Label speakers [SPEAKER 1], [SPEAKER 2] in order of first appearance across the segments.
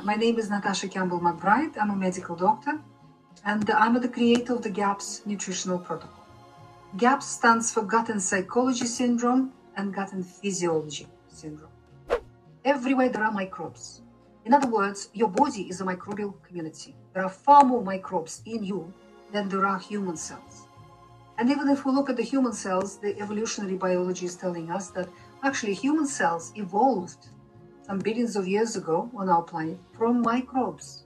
[SPEAKER 1] My name is Natasha Campbell-McBride. I'm a medical doctor, and I'm the creator of the GAPS nutritional protocol. GAPS stands for Gut and Psychology Syndrome and Gut and Physiology Syndrome. Everywhere there are microbes. In other words, your body is a microbial community. There are far more microbes in you than there are human cells. And even if we look at the human cells, the evolutionary biology is telling us that actually human cells evolved some billions of years ago on our planet from microbes.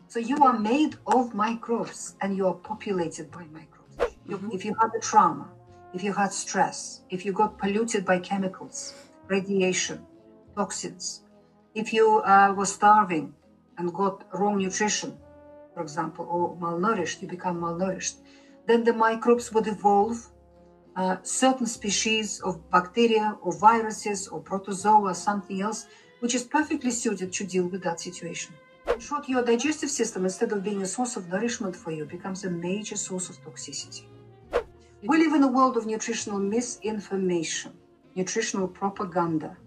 [SPEAKER 1] So you are made of microbes and you are populated by microbes. If you had a trauma, if you had stress, if you got polluted by chemicals, radiation, toxins, if you were starving and got wrong nutrition, for example, or malnourished, you become malnourished, then the microbes would evolve certain species of bacteria or viruses or protozoa or something else, which is perfectly suited to deal with that situation. In short, your digestive system, instead of being a source of nourishment for you, becomes a major source of toxicity. We live in a world of nutritional misinformation, nutritional propaganda,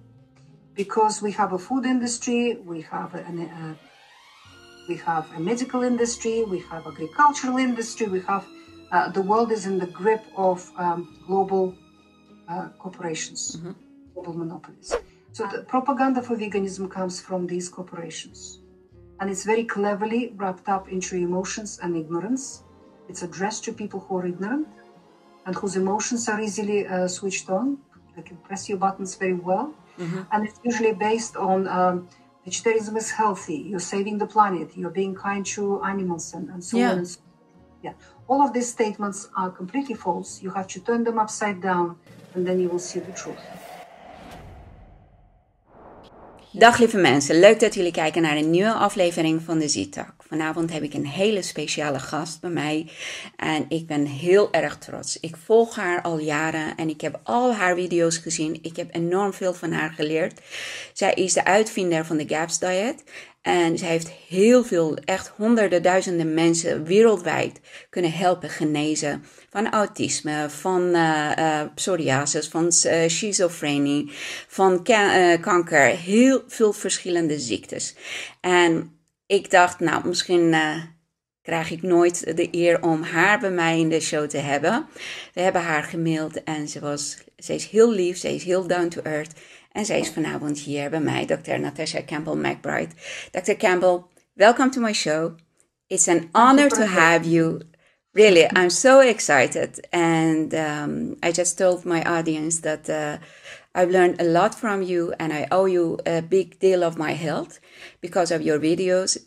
[SPEAKER 1] because we have a food industry, we have a medical industry, we have agricultural industry, we have the world is in the grip of global corporations, global monopolies. So the propaganda for veganism comes from these corporations. And it's very cleverly wrapped up into emotions and ignorance. It's addressed to people who are ignorant and whose emotions are easily switched on. They can press your buttons very well. And it's usually based on vegetarianism is healthy, you're saving the planet, you're being kind to animals, and so on and so on. Yeah. All of these statements are completely false. You have to turn them upside down and then you will see the truth.
[SPEAKER 2] Dag lieve mensen, leuk dat jullie kijken naar een nieuwe aflevering van de Zietak. Vanavond heb ik een hele speciale gast bij mij en ik ben heel erg trots. Ik volg haar al jaren en ik heb al haar video's gezien. Ik heb enorm veel van haar geleerd. Zij is de uitvinder van de GAPS diet en zij heeft heel veel, echt honderden, duizenden mensen wereldwijd kunnen helpen genezen van autisme, van psoriasis, van schizofrenie, van kanker, heel veel verschillende ziektes. En ik dacht, nou, misschien krijg ik nooit de eer om haar bij mij in de show te hebben. We hebben haar gemaild en ze is heel lief, ze is heel down to earth. En zij is vanavond hier bij mij, Dr. Natasha Campbell-McBride. Dr. Campbell, welcome to my show. It's an honor to have you. Really, I'm so excited. And I just told my audience that I've learned a lot from you and I owe you a big deal of my health because of your videos.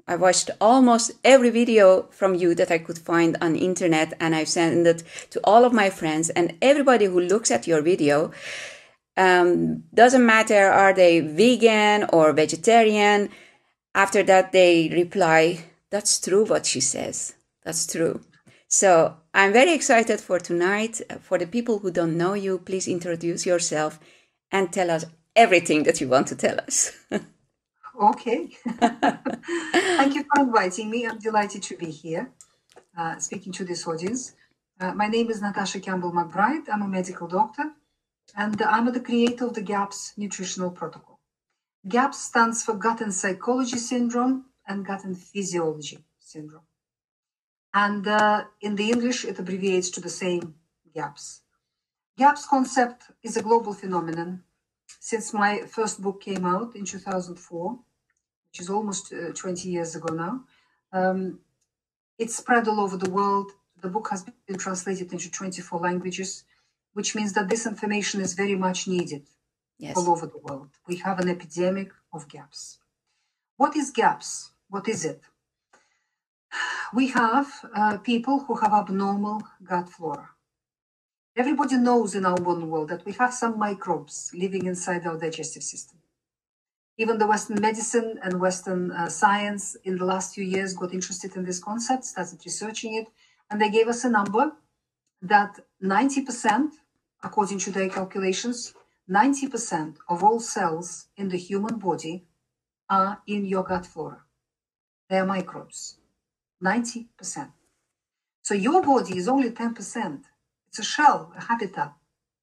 [SPEAKER 2] I watched almost every video from you that I could find on internet and I've sent it to all of my friends and everybody who looks at your video. Doesn't matter, are they vegan or vegetarian? After that, they reply, that's true what she says. That's true. So I'm very excited for tonight. For the people who don't know you, please introduce yourself and tell us everything that you want to tell us.
[SPEAKER 1] Okay. Thank you for inviting me. I'm delighted to be here speaking to this audience. My name is Natasha Campbell-McBride. I'm a medical doctor. And I'm the creator of the GAPS nutritional protocol. GAPS stands for Gut and Psychology Syndrome and Gut and Physiology Syndrome. And in the English, it abbreviates to the same GAPS. GAPS concept is a global phenomenon. Since my first book came out in 2004, which is almost 20 years ago now, it's spread all over the world. The book has been translated into 24 languages. Which means that this information is very much needed all over the world. We have an epidemic of GAPS. What is GAPS? What is it? We have people who have abnormal gut flora. Everybody knows in our modern world that we have some microbes living inside our digestive system. Even the Western medicine and Western science in the last few years got interested in this concept, started researching it, and they gave us a number that 90%, according to their calculations, 90% of all cells in the human body are in your gut flora. They are microbes. 90%. So your body is only 10%. It's a shell, a habitat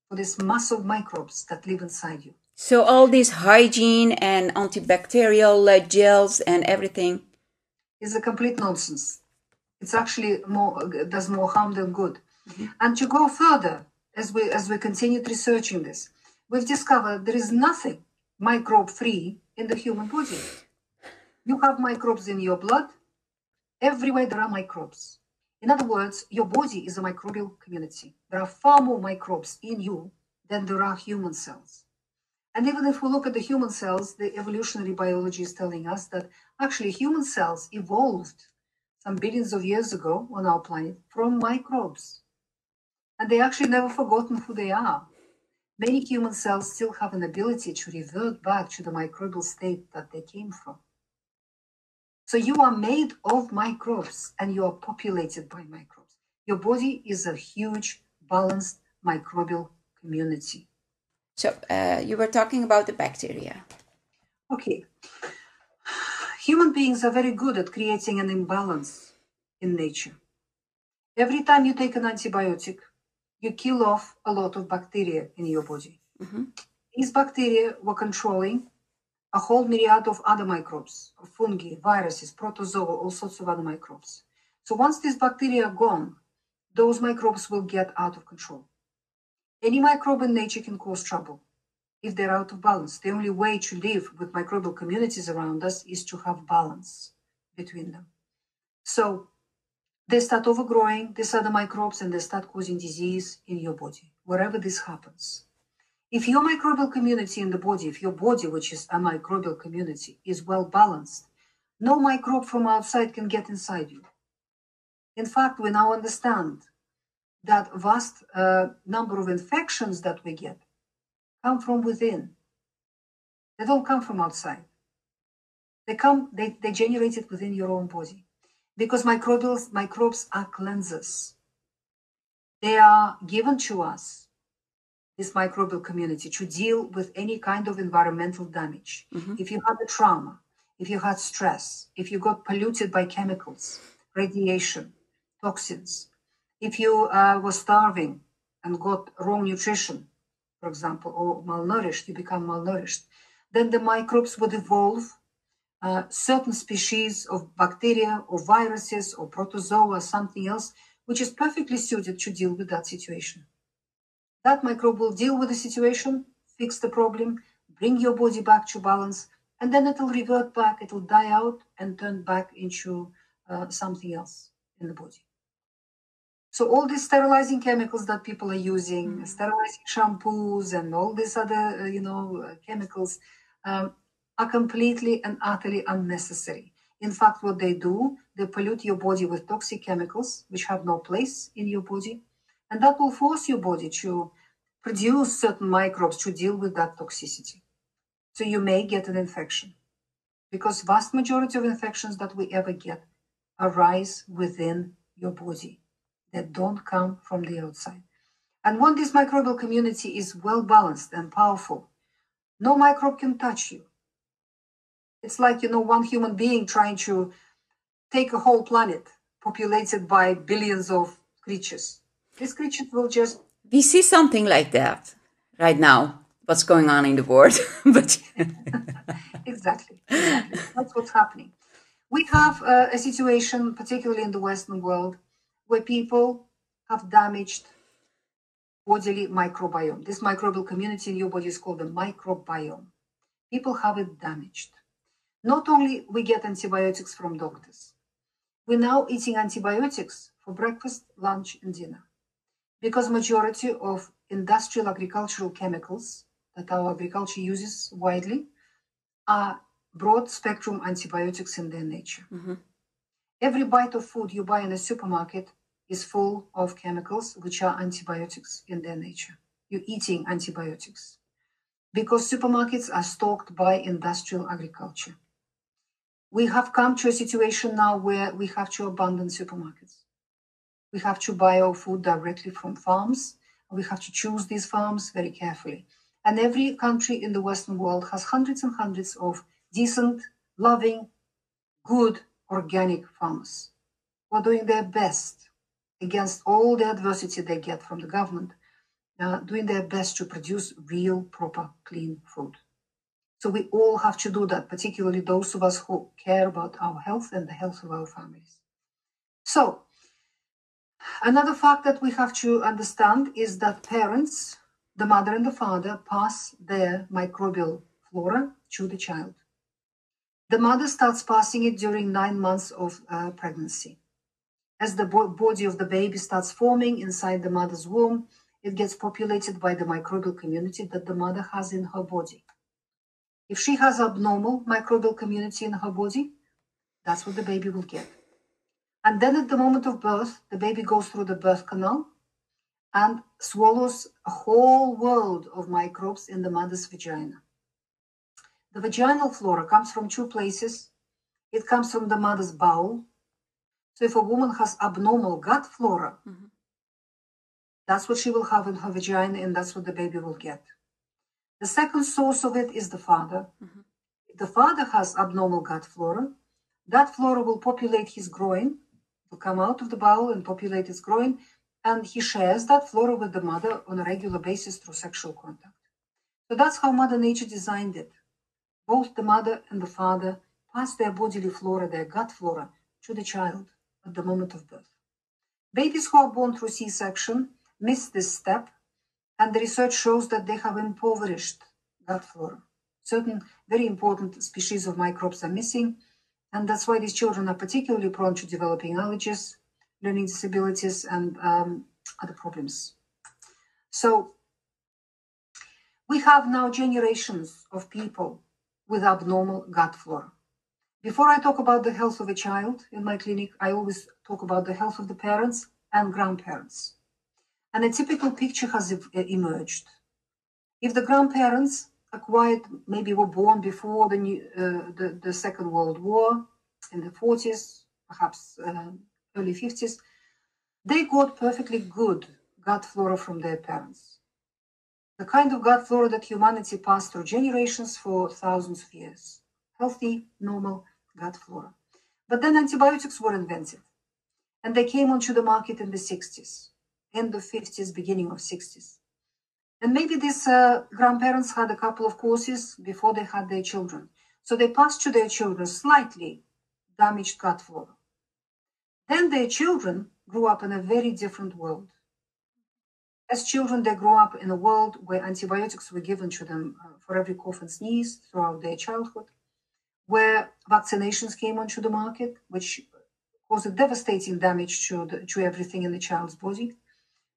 [SPEAKER 1] for this mass of microbes that live inside you.
[SPEAKER 2] So all this hygiene and antibacterial gels and everything
[SPEAKER 1] is a complete nonsense. It's actually does more harm than good. And to go further, as we continued researching this, we've discovered there is nothing microbe-free in the human body. You have microbes in your blood. Everywhere there are microbes. In other words, your body is a microbial community. There are far more microbes in you than there are human cells. And even if we look at the human cells, the evolutionary biology is telling us that actually human cells evolved some billions of years ago on our planet from microbes. And they actually never forgotten who they are. Many human cells still have an ability to revert back to the microbial state that they came from. So you are made of microbes and you are populated by microbes. Your body is a huge, balanced microbial community.
[SPEAKER 2] So you were talking about the bacteria.
[SPEAKER 1] Okay. Human beings are very good at creating an imbalance in nature. Every time you take an antibiotic, you kill off a lot of bacteria in your body. Mm-hmm. These bacteria were controlling a whole myriad of other microbes, of fungi, viruses, protozoa, all sorts of other microbes. So once these bacteria are gone, those microbes will get out of control. Any microbe in nature can cause trouble if they're out of balance. The only way to live with microbial communities around us is to have balance between them. So they start overgrowing these other microbes and they start causing disease in your body, wherever this happens. If your microbial community in the body, if your body, which is a microbial community, is well balanced, no microbe from outside can get inside you. In fact, we now understand that vast number of infections that we get come from within. They don't come from outside. They generate it within your own body. Because microbes are cleansers. They are given to us, this microbial community, to deal with any kind of environmental damage. Mm-hmm. If you had a trauma, if you had stress, if you got polluted by chemicals, radiation, toxins, if you were starving and got wrong nutrition, for example, or malnourished, you become malnourished, then the microbes would evolve certain species of bacteria or viruses or protozoa or something else, which is perfectly suited to deal with that situation. That microbe will deal with the situation, fix the problem, bring your body back to balance, and then it'll revert back, it'll die out and turn back into something else in the body. So all these sterilizing chemicals that people are using, sterilizing shampoos and all these other, chemicals, are completely and utterly unnecessary. In fact, what they do, they pollute your body with toxic chemicals, which have no place in your body. And that will force your body to produce certain microbes to deal with that toxicity. So you may get an infection. Because vast majority of infections that we ever get arise within your body. They don't come from the outside. And when this microbial community is well balanced and powerful, no microbe can touch you. It's like, one human being trying to take a whole planet populated by billions of creatures. These creatures will just...
[SPEAKER 2] We see something like that right now, what's going on in the world. But
[SPEAKER 1] Exactly. That's what's happening. We have a situation, particularly in the Western world, where people have damaged bodily microbiome. This microbial community in your body is called the microbiome. People have it damaged. Not only we get antibiotics from doctors, we're now eating antibiotics for breakfast, lunch, and dinner. Because majority of industrial agricultural chemicals that our agriculture uses widely are broad-spectrum antibiotics in their nature. Mm-hmm. Every bite of food you buy in a supermarket is full of chemicals which are antibiotics in their nature. You're eating antibiotics because supermarkets are stocked by industrial agriculture. We have come to a situation now where we have to abandon supermarkets. We have to buy our food directly from farms. We have to choose these farms very carefully. And every country in the Western world has hundreds and hundreds of decent, loving, good, organic farmers who are doing their best against all the adversity they get from the government doing their best to produce real, proper, clean food. So we all have to do that, particularly those of us who care about our health and the health of our families. So another fact that we have to understand is that parents, the mother and the father, pass their microbial flora to the child. The mother starts passing it during 9 months of pregnancy. As the body of the baby starts forming inside the mother's womb, it gets populated by the microbial community that the mother has in her body. If she has abnormal microbial community in her body, that's what the baby will get. And then at the moment of birth, the baby goes through the birth canal and swallows a whole world of microbes in the mother's vagina. The vaginal flora comes from 2 places. It comes from the mother's bowel. So if a woman has abnormal gut flora, that's what she will have in her vagina, and that's what the baby will get. The second source of it is the father. If the father has abnormal gut flora, that flora will populate his groin, will come out of the bowel and populate his groin, and he shares that flora with the mother on a regular basis through sexual contact. So that's how Mother Nature designed it. Both the mother and the father pass their bodily flora, their gut flora, to the child at the moment of birth. Babies who are born through C-section miss this step, and the research shows that they have impoverished gut flora. Certain very important species of microbes are missing, and that's why these children are particularly prone to developing allergies, learning disabilities, and other problems. So we have now generations of people with abnormal gut flora. Before I talk about the health of a child in my clinic, I always talk about the health of the parents and grandparents. And a typical picture has emerged. If the grandparents acquired, maybe were born before the Second World War, in the 40s, perhaps early 50s, they got perfectly good gut flora from their parents. The kind of gut flora that humanity passed through generations for thousands of years. Healthy, normal gut flora. But then antibiotics were invented, and they came onto the market in the 60s, end of 50s, beginning of 60s. And maybe these grandparents had a couple of courses before they had their children. So they passed to their children slightly damaged gut flora. Then their children grew up in a very different world. As children, they grew up in a world where antibiotics were given to them for every cough and sneeze throughout their childhood, where vaccinations came onto the market, which caused a devastating damage to everything in the child's body,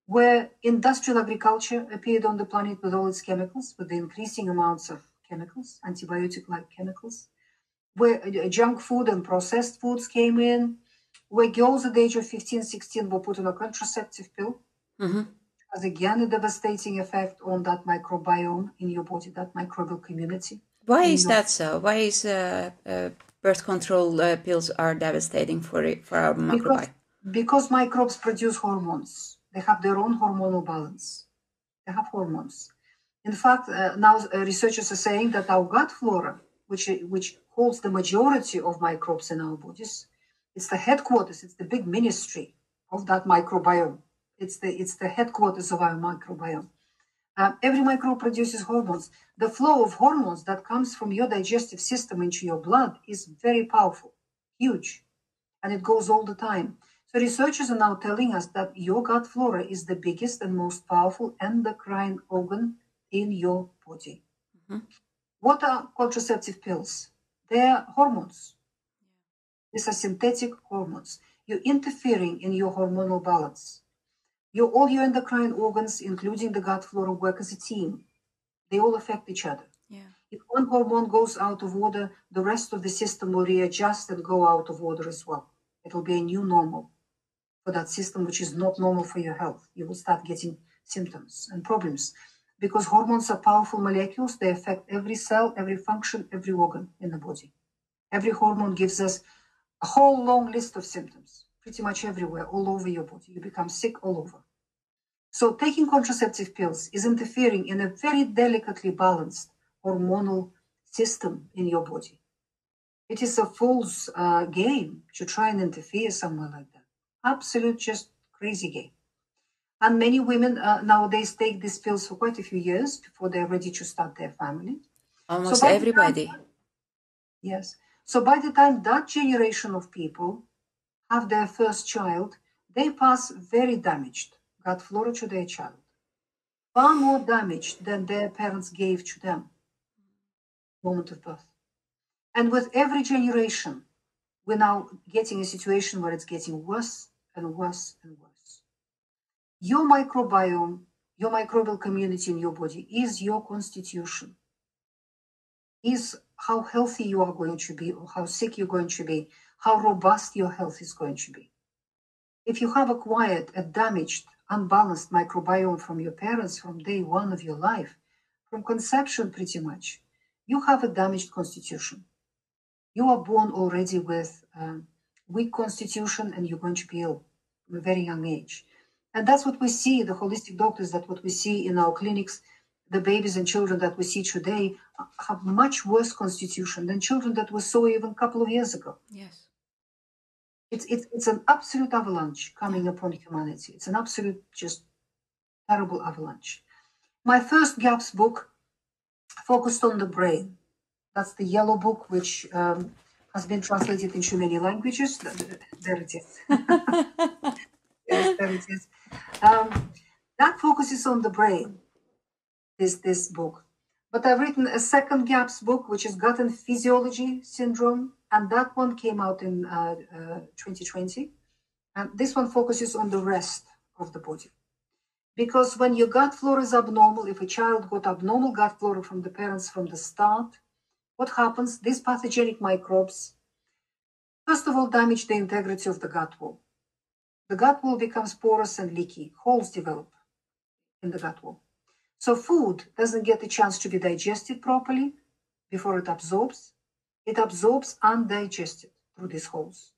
[SPEAKER 1] where industrial agriculture appeared on the planet with all its chemicals, with the increasing amounts of chemicals, antibiotic-like chemicals, where junk food and processed foods came in, where girls at the age of 15, 16 were put on a contraceptive pill, has again a devastating effect on that microbiome in your body, that microbial community.
[SPEAKER 2] Why is that so? Why is birth control pills are devastating for our microbiome?
[SPEAKER 1] Because microbes produce hormones. They have their own hormonal balance. They have hormones. In fact, now researchers are saying that our gut flora, which holds the majority of microbes in our bodies, it's the headquarters, it's the big ministry of that microbiome. It's the headquarters of our microbiome. Every microbe produces hormones. The flow of hormones that comes from your digestive system into your blood is very powerful, huge, and it goes all the time. So researchers are now telling us that your gut flora is the biggest and most powerful endocrine organ in your body. What are contraceptive pills? They're hormones. These are synthetic hormones. You're interfering in your hormonal balance. All your endocrine organs, including the gut flora, work as a team. They all affect each other. If one hormone goes out of order, the rest of the system will readjust and go out of order as well. It will be a new normal for that system, which is not normal for your health. You will start getting symptoms and problems because hormones are powerful molecules. They affect every cell, every function, every organ in the body. Every hormone gives us a whole long list of symptoms, pretty much everywhere, all over your body. You become sick all over. So taking contraceptive pills is interfering in a very delicately balanced hormonal system in your body. It is a fool's game to try and interfere somewhere like that. Absolute, just crazy game. And many women nowadays take these pills for quite a few years before they're ready to start their family.
[SPEAKER 2] Almost everybody.
[SPEAKER 1] Yes. So by the time that generation of people have their first child, they pass very damaged gut flora to their child. Far more damaged than their parents gave to them moment of birth. And with every generation, we're now getting a situation where it's getting worse and worse and worse. Your microbiome, your microbial community in your body is your constitution, is how healthy you are going to be or how sick you're going to be, how robust your health is going to be. If you have acquired a damaged, unbalanced microbiome from your parents from day one of your life, from conception pretty much, you have a damaged constitution. You are born already with a weak constitution and you're going to be ill from a very young age. And that's what we see, the holistic doctors, that's what we see in our clinics. The babies and children that we see today have much worse constitution than children that we saw even a couple of years ago.
[SPEAKER 2] Yes.
[SPEAKER 1] It's an absolute avalanche coming upon humanity. It's an absolute, just terrible avalanche. My first GAPS book focused on the brain. That's the yellow book, which has been translated into many languages. There it is. Yes, there it is. That focuses on the brain, this book. But I've written a second GAPS book, which is Gut and Physiology Syndrome, and that one came out in 2020. And this one focuses on the rest of the body. Because when your gut flora is abnormal, if a child got abnormal gut flora from the parents from the start, what happens? These pathogenic microbes, first of all, damage the integrity of the gut wall. The gut wall becomes porous and leaky. Holes develop in the gut wall. So food doesn't get a chance to be digested properly before it absorbs. It absorbs undigested through these holes.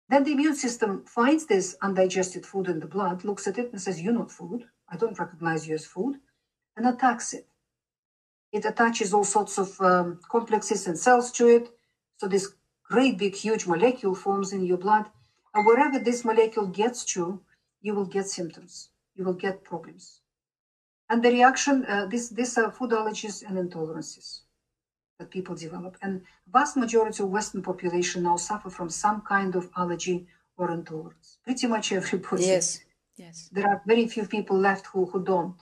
[SPEAKER 1] Then the immune system finds this undigested food in the blood, looks at it and says, you're not food. I don't recognize you as food, and attacks it. It attaches all sorts of complexes and cells to it. So this great big huge molecule forms in your blood. And wherever this molecule gets to, you will get symptoms. You will get problems. And the reaction, these are food allergies and intolerances that people develop. And vast majority of Western population now suffer from some kind of allergy or intolerance. Pretty much everybody.
[SPEAKER 2] Yes, yes.
[SPEAKER 1] There are very few people left who don't.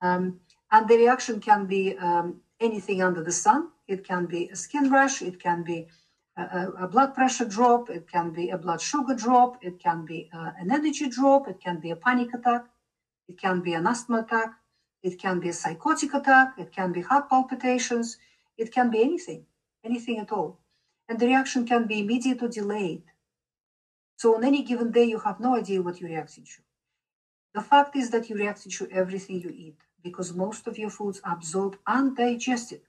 [SPEAKER 1] And the reaction can be anything under the sun. It can be a skin rash. It can be a blood pressure drop. It can be a blood sugar drop. It can be an energy drop. It can be a panic attack. It can be an asthma attack. It can be a psychotic attack. It can be heart palpitations. It can be anything at all. And the reaction can be immediate or delayed. So on any given day, you have no idea what you're reacting to. The fact is that you're reacting to everything you eat because most of your foods absorb undigested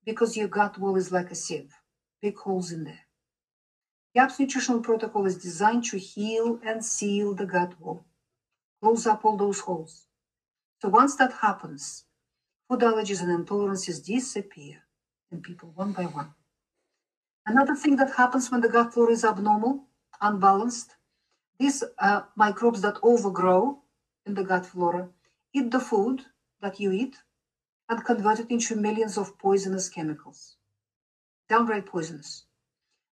[SPEAKER 1] because your gut wall is like a sieve, big holes in there. GAPS nutritional protocol is designed to heal and seal the gut wall, close up all those holes. So once that happens, food allergies and intolerances disappear in people one by one. Another thing that happens when the gut flora is abnormal, unbalanced, these microbes that overgrow in the gut flora eat the food that you eat and convert it into millions of poisonous chemicals, downright poisonous.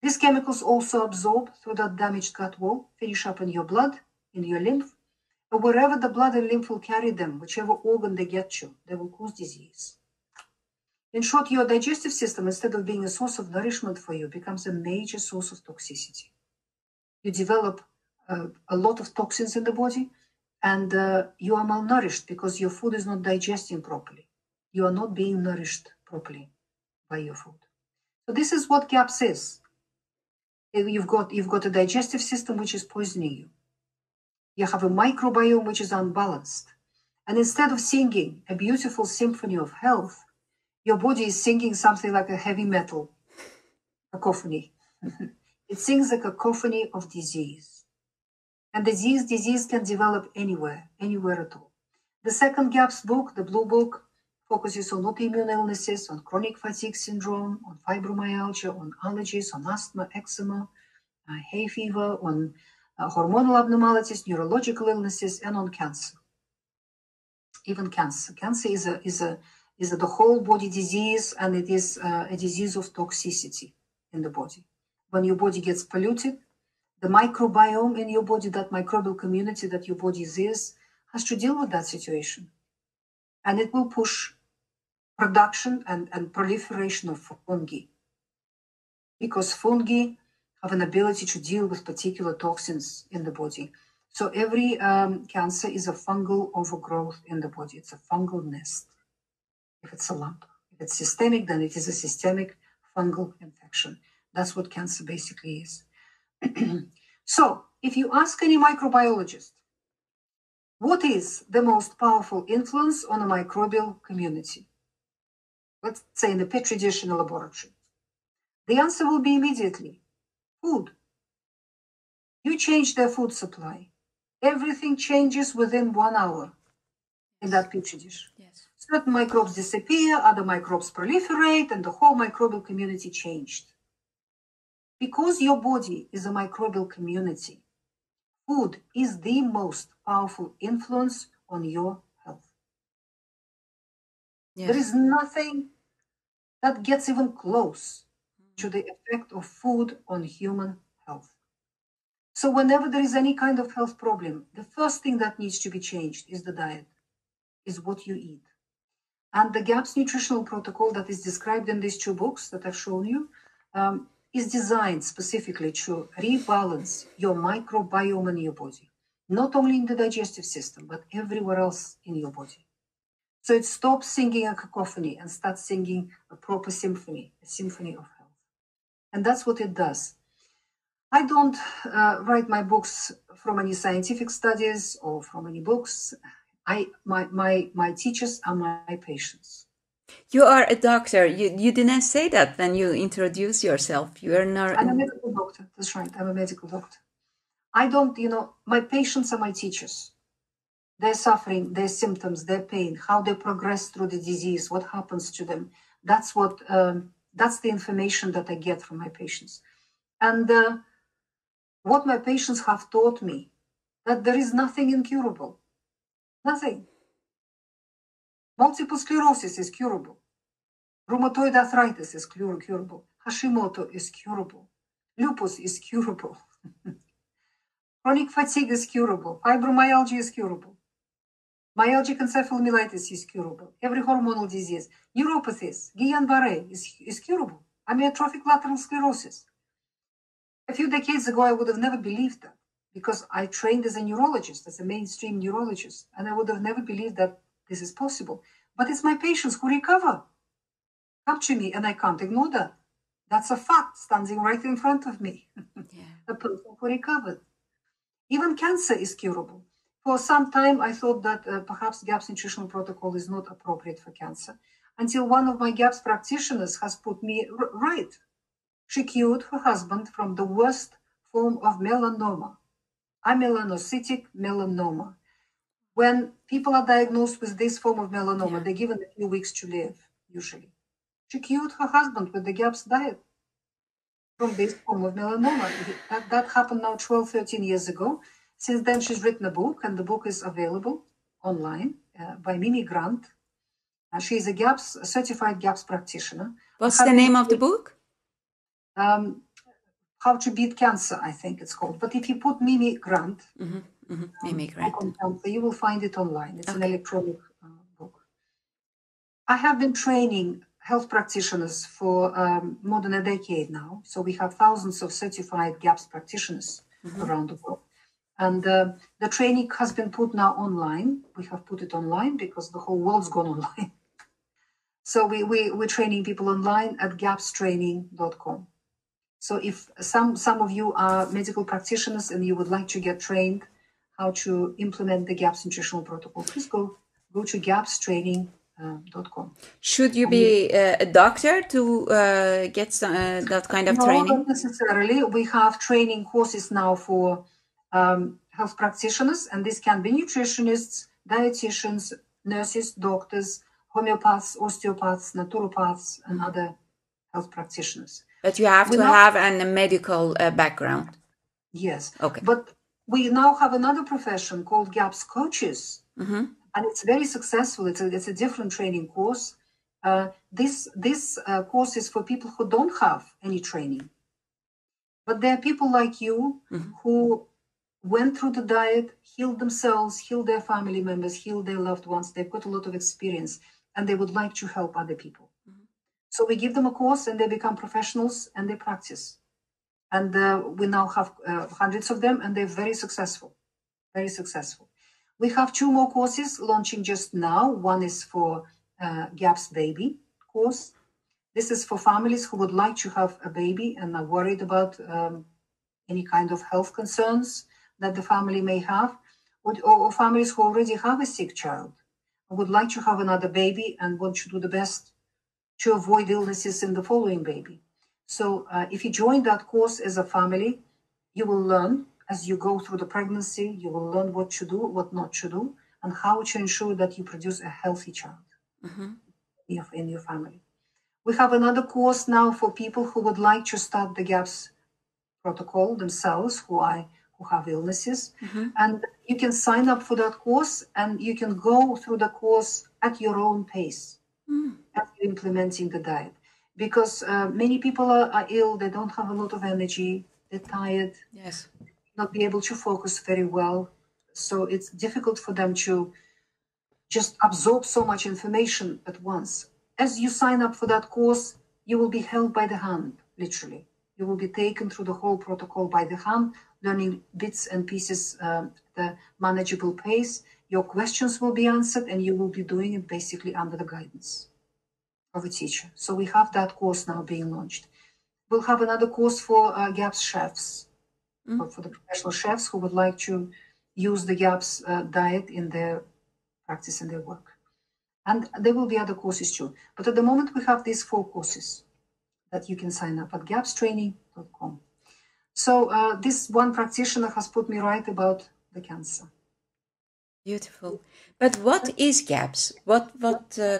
[SPEAKER 1] These chemicals also absorb through that damaged gut wall, finish up in your blood, in your lymph, and wherever the blood and lymph will carry them, whichever organ they get to, they will cause disease. In short, your digestive system, instead of being a source of nourishment for you, becomes a major source of toxicity. You develop a lot of toxins in the body, and you are malnourished because your food is not digesting properly. You are not being nourished properly by your food. So this is what GAPS is. You've got a digestive system which is poisoning you. You have a microbiome which is unbalanced. And instead of singing a beautiful symphony of health, your body is singing something like a heavy metal cacophony. It sings a cacophony of disease. And disease can develop anywhere at all. The second GAPS book, the blue book, focuses on autoimmune illnesses, on chronic fatigue syndrome, on fibromyalgia, on allergies, on asthma, eczema, hay fever, on hormonal abnormalities, neurological illnesses, and on cancer. Even cancer. Cancer is the whole body disease, and it is a disease of toxicity in the body. When your body gets polluted, the microbiome in your body, that microbial community that your body is, has to deal with that situation. And it will push production and proliferation of fungi. Because fungi have an ability to deal with particular toxins in the body. So every cancer is a fungal overgrowth in the body. It's a fungal nest. If it's a lump. If it's systemic, then it is a systemic fungal infection. That's what cancer basically is. So, if you ask any microbiologist, what is the most powerful influence on a microbial community? Let's say in a petri dish in a laboratory. The answer will be immediately food. You change their food supply. Everything changes within 1 hour in that petri dish.
[SPEAKER 2] Yes.
[SPEAKER 1] Certain microbes disappear, other microbes proliferate, and the whole microbial community changed. Because your body is a microbial community, food is the most powerful influence on your health. Yes. There is nothing that gets even close to the effect of food on human health. So whenever there is any kind of health problem, the first thing that needs to be changed is the diet, is what you eat. And the GAPS nutritional protocol that is described in these 2 books that I've shown you is designed specifically to rebalance your microbiome in your body, not only in the digestive system, but everywhere else in your body. So it stops singing a cacophony and starts singing a proper symphony, a symphony of health. And that's what it does. I don't write my books from any scientific studies or from any books. My teachers are my patients.
[SPEAKER 2] You are a doctor. You didn't say that when you introduced yourself. You are not.
[SPEAKER 1] I'm a medical doctor. That's right. I'm a medical doctor. I don't, my patients are my teachers. Their suffering, their symptoms, their pain, how they progress through the disease, what happens to them. That's the information that I get from my patients. And what my patients have taught me, that there is nothing incurable. Nothing. Multiple sclerosis is curable. Rheumatoid arthritis is curable. Hashimoto is curable. Lupus is curable. Chronic fatigue is curable. Fibromyalgia is curable. Myalgic encephalomyelitis is curable. Every hormonal disease. Neuropathies, Guillain-Barré is curable. Amyotrophic lateral sclerosis. A few decades ago, I would have never believed that because I trained as a neurologist, as a mainstream neurologist, and I would have never believed that this is possible. But it's my patients who recover. Come to me, and I can't ignore that. That's a fact standing right in front of me. Yeah. A person who recovered. Even cancer is curable. For some time, I thought that perhaps GAPS nutritional protocol is not appropriate for cancer, until one of my GAPS practitioners has put me right. She cured her husband from the worst form of melanoma, amelanocytic melanoma. When people are diagnosed with this form of melanoma, they're given a few weeks to live, usually. She cured her husband with the GAPS diet from this form of melanoma. That happened now 12, 13 years ago. Since then, she's written a book, and the book is available online by Mimi Grant. She's a certified GAPS practitioner.
[SPEAKER 2] What's the name of the book?
[SPEAKER 1] How to Beat Cancer, I think it's called. But if you put Mimi Grant,
[SPEAKER 2] Mimi Grant,
[SPEAKER 1] you will find it online. It's an electronic book. I have been training health practitioners for more than a decade now. So we have thousands of certified GAPS practitioners around the world. And the training has been put now online. We have put it online because the whole world's gone online. So we're training people online at gapstraining.com. So if some of you are medical practitioners and you would like to get trained how to implement the GAPS nutritional protocol, please go to gapstraining.com.
[SPEAKER 2] Should you be a doctor to get that kind of training?
[SPEAKER 1] No, not necessarily. We have training courses now for health practitioners, and this can be nutritionists, dietitians, nurses, doctors, homeopaths, osteopaths, naturopaths, and other health practitioners.
[SPEAKER 2] But you have to have a medical background.
[SPEAKER 1] Yes.
[SPEAKER 2] Okay.
[SPEAKER 1] But We now have another profession called GAPS coaches, and it's very successful. It's a different training course. This course is for people who don't have any training. But there are people like you who went through the diet, healed themselves, healed their family members, healed their loved ones. They've got a lot of experience and they would like to help other people. So we give them a course and they become professionals and they practice. And we now have hundreds of them and they're very successful, very successful. We have 2 more courses launching just now. One is for GAPS baby course. This is for families who would like to have a baby and are worried about any kind of health concerns that the family may have, or families who already have a sick child and would like to have another baby and want to do the best to avoid illnesses in the following baby. So if you join that course as a family, you will learn as you go through the pregnancy, you will learn what to do, what not to do, and how to ensure that you produce a healthy child in your family. We have another course now for people who would like to start the GAPS protocol themselves, who have illnesses. And you can sign up for that course and you can go through the course at your own pace as you're implementing the diet. Because many people are ill, they don't have a lot of energy, they're tired, not be able to focus very well. So it's difficult for them to just absorb so much information at once. As you sign up for that course, you will be held by the hand, literally. You will be taken through the whole protocol by the hand, learning bits and pieces at a manageable pace. Your questions will be answered and you will be doing it basically under the guidance of a teacher. So we have that course now being launched. We'll have another course for GAPS chefs, for the professional chefs who would like to use the GAPS diet in their practice and their work. And there will be other courses too. But at the moment, we have these 4 courses that you can sign up at gapstraining.com. So this one practitioner has put me right about the cancer.
[SPEAKER 2] Beautiful. But what is GAPS? What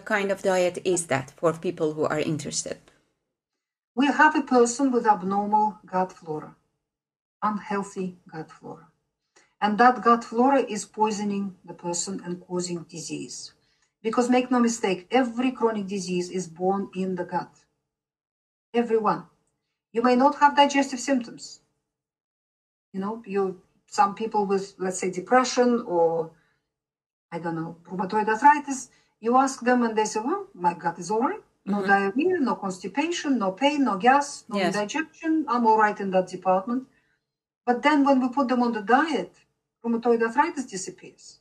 [SPEAKER 2] kind of diet is that for people who are interested?
[SPEAKER 1] We have a person with abnormal gut flora, unhealthy gut flora. And that gut flora is poisoning the person and causing disease. Because make no mistake, every chronic disease is born in the gut. Everyone. You may not have digestive symptoms. Some people with, let's say, depression or, I don't know, rheumatoid arthritis, you ask them and they say, well, my gut is all right. No diarrhea, no constipation, no pain, no gas, no indigestion. I'm all right in that department. But then when we put them on the diet, rheumatoid arthritis disappears.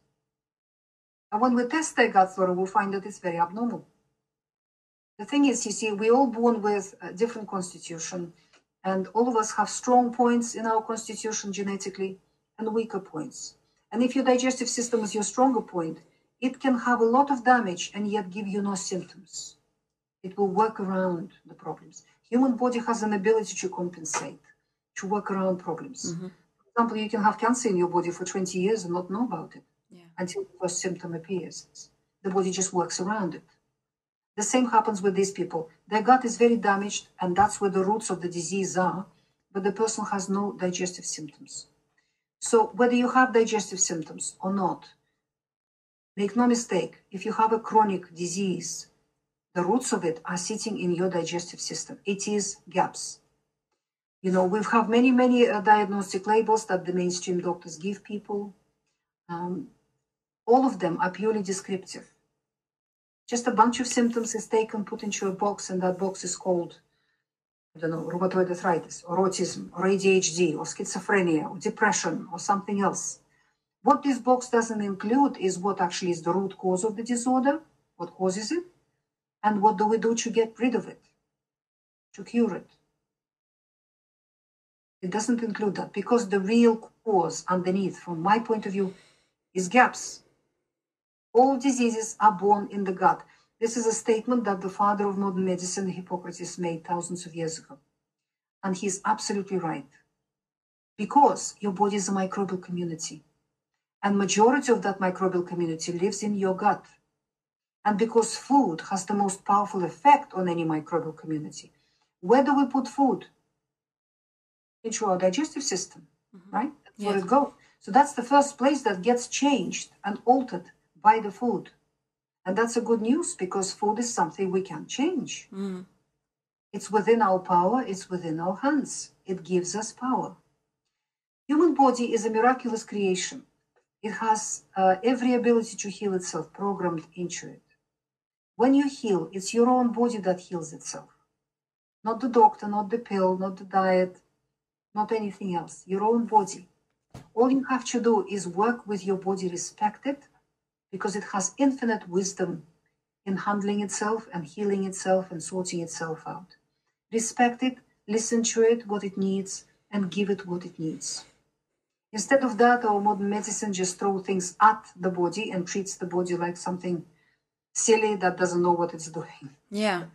[SPEAKER 1] And when we test their gut flora, we'll find that it's very abnormal. The thing is, you see, we're all born with a different constitution, and all of us have strong points in our constitution genetically and weaker points. And if your digestive system is your stronger point, it can have a lot of damage and yet give you no symptoms. It will work around the problems. Human body has an ability to compensate, to work around problems. For example, you can have cancer in your body for 20 years and not know about it. Until the first symptom appears. The body just works around it. The same happens with these people. Their gut is very damaged, and that's where the roots of the disease are, but the person has no digestive symptoms. So whether you have digestive symptoms or not, make no mistake, if you have a chronic disease, the roots of it are sitting in your digestive system. It is GAPS. We have many diagnostic labels that the mainstream doctors give people. All of them are purely descriptive. Just a bunch of symptoms is taken, put into a box, and that box is called, I don't know, rheumatoid arthritis, or autism, or ADHD, or schizophrenia, or depression, or something else. What this box doesn't include is what actually is the root cause of the disorder, what causes it, and what do we do to get rid of it, to cure it. It doesn't include that, because the real cause underneath, from my point of view, is GAPS. All diseases are born in the gut. This is a statement that the father of modern medicine, Hippocrates, made thousands of years ago. And he's absolutely right. Because your body is a microbial community. And majority of that microbial community lives in your gut. And because food has the most powerful effect on any microbial community, where do we put food? Into our digestive system, right? That's where it goes. So that's the first place that gets changed and altered by the food. And that's a good news, because food is something we can change. It's within our power, it's within our hands. It gives us power. Human body is a miraculous creation. It has every ability to heal itself programmed into it. When you heal, it's your own body that heals itself. Not the doctor, not the pill, not the diet, not anything else. Your own body. All you have to do is work with your body, respect it, because it has infinite wisdom in handling itself and healing itself and sorting itself out. Respect it, listen to it, what it needs, and give it what it needs. Instead of that, our modern medicine just throws things at the body and treats the body like something silly that doesn't know what it's doing.
[SPEAKER 2] Yeah.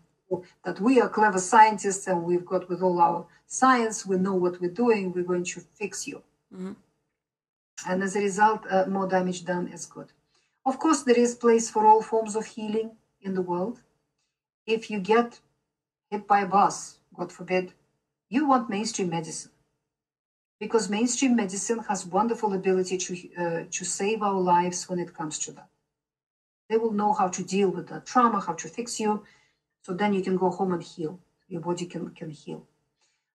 [SPEAKER 1] That we are clever scientists and we've got, with all our science, we know what we're doing, we're going to fix you. And as a result, more damage done is good. Of course, there is place for all forms of healing in the world. If you get hit by a bus, God forbid, you want mainstream medicine. Because mainstream medicine has wonderful ability to save our lives when it comes to that. They will know how to deal with that trauma, how to fix you, so then you can go home and heal. Your body can heal.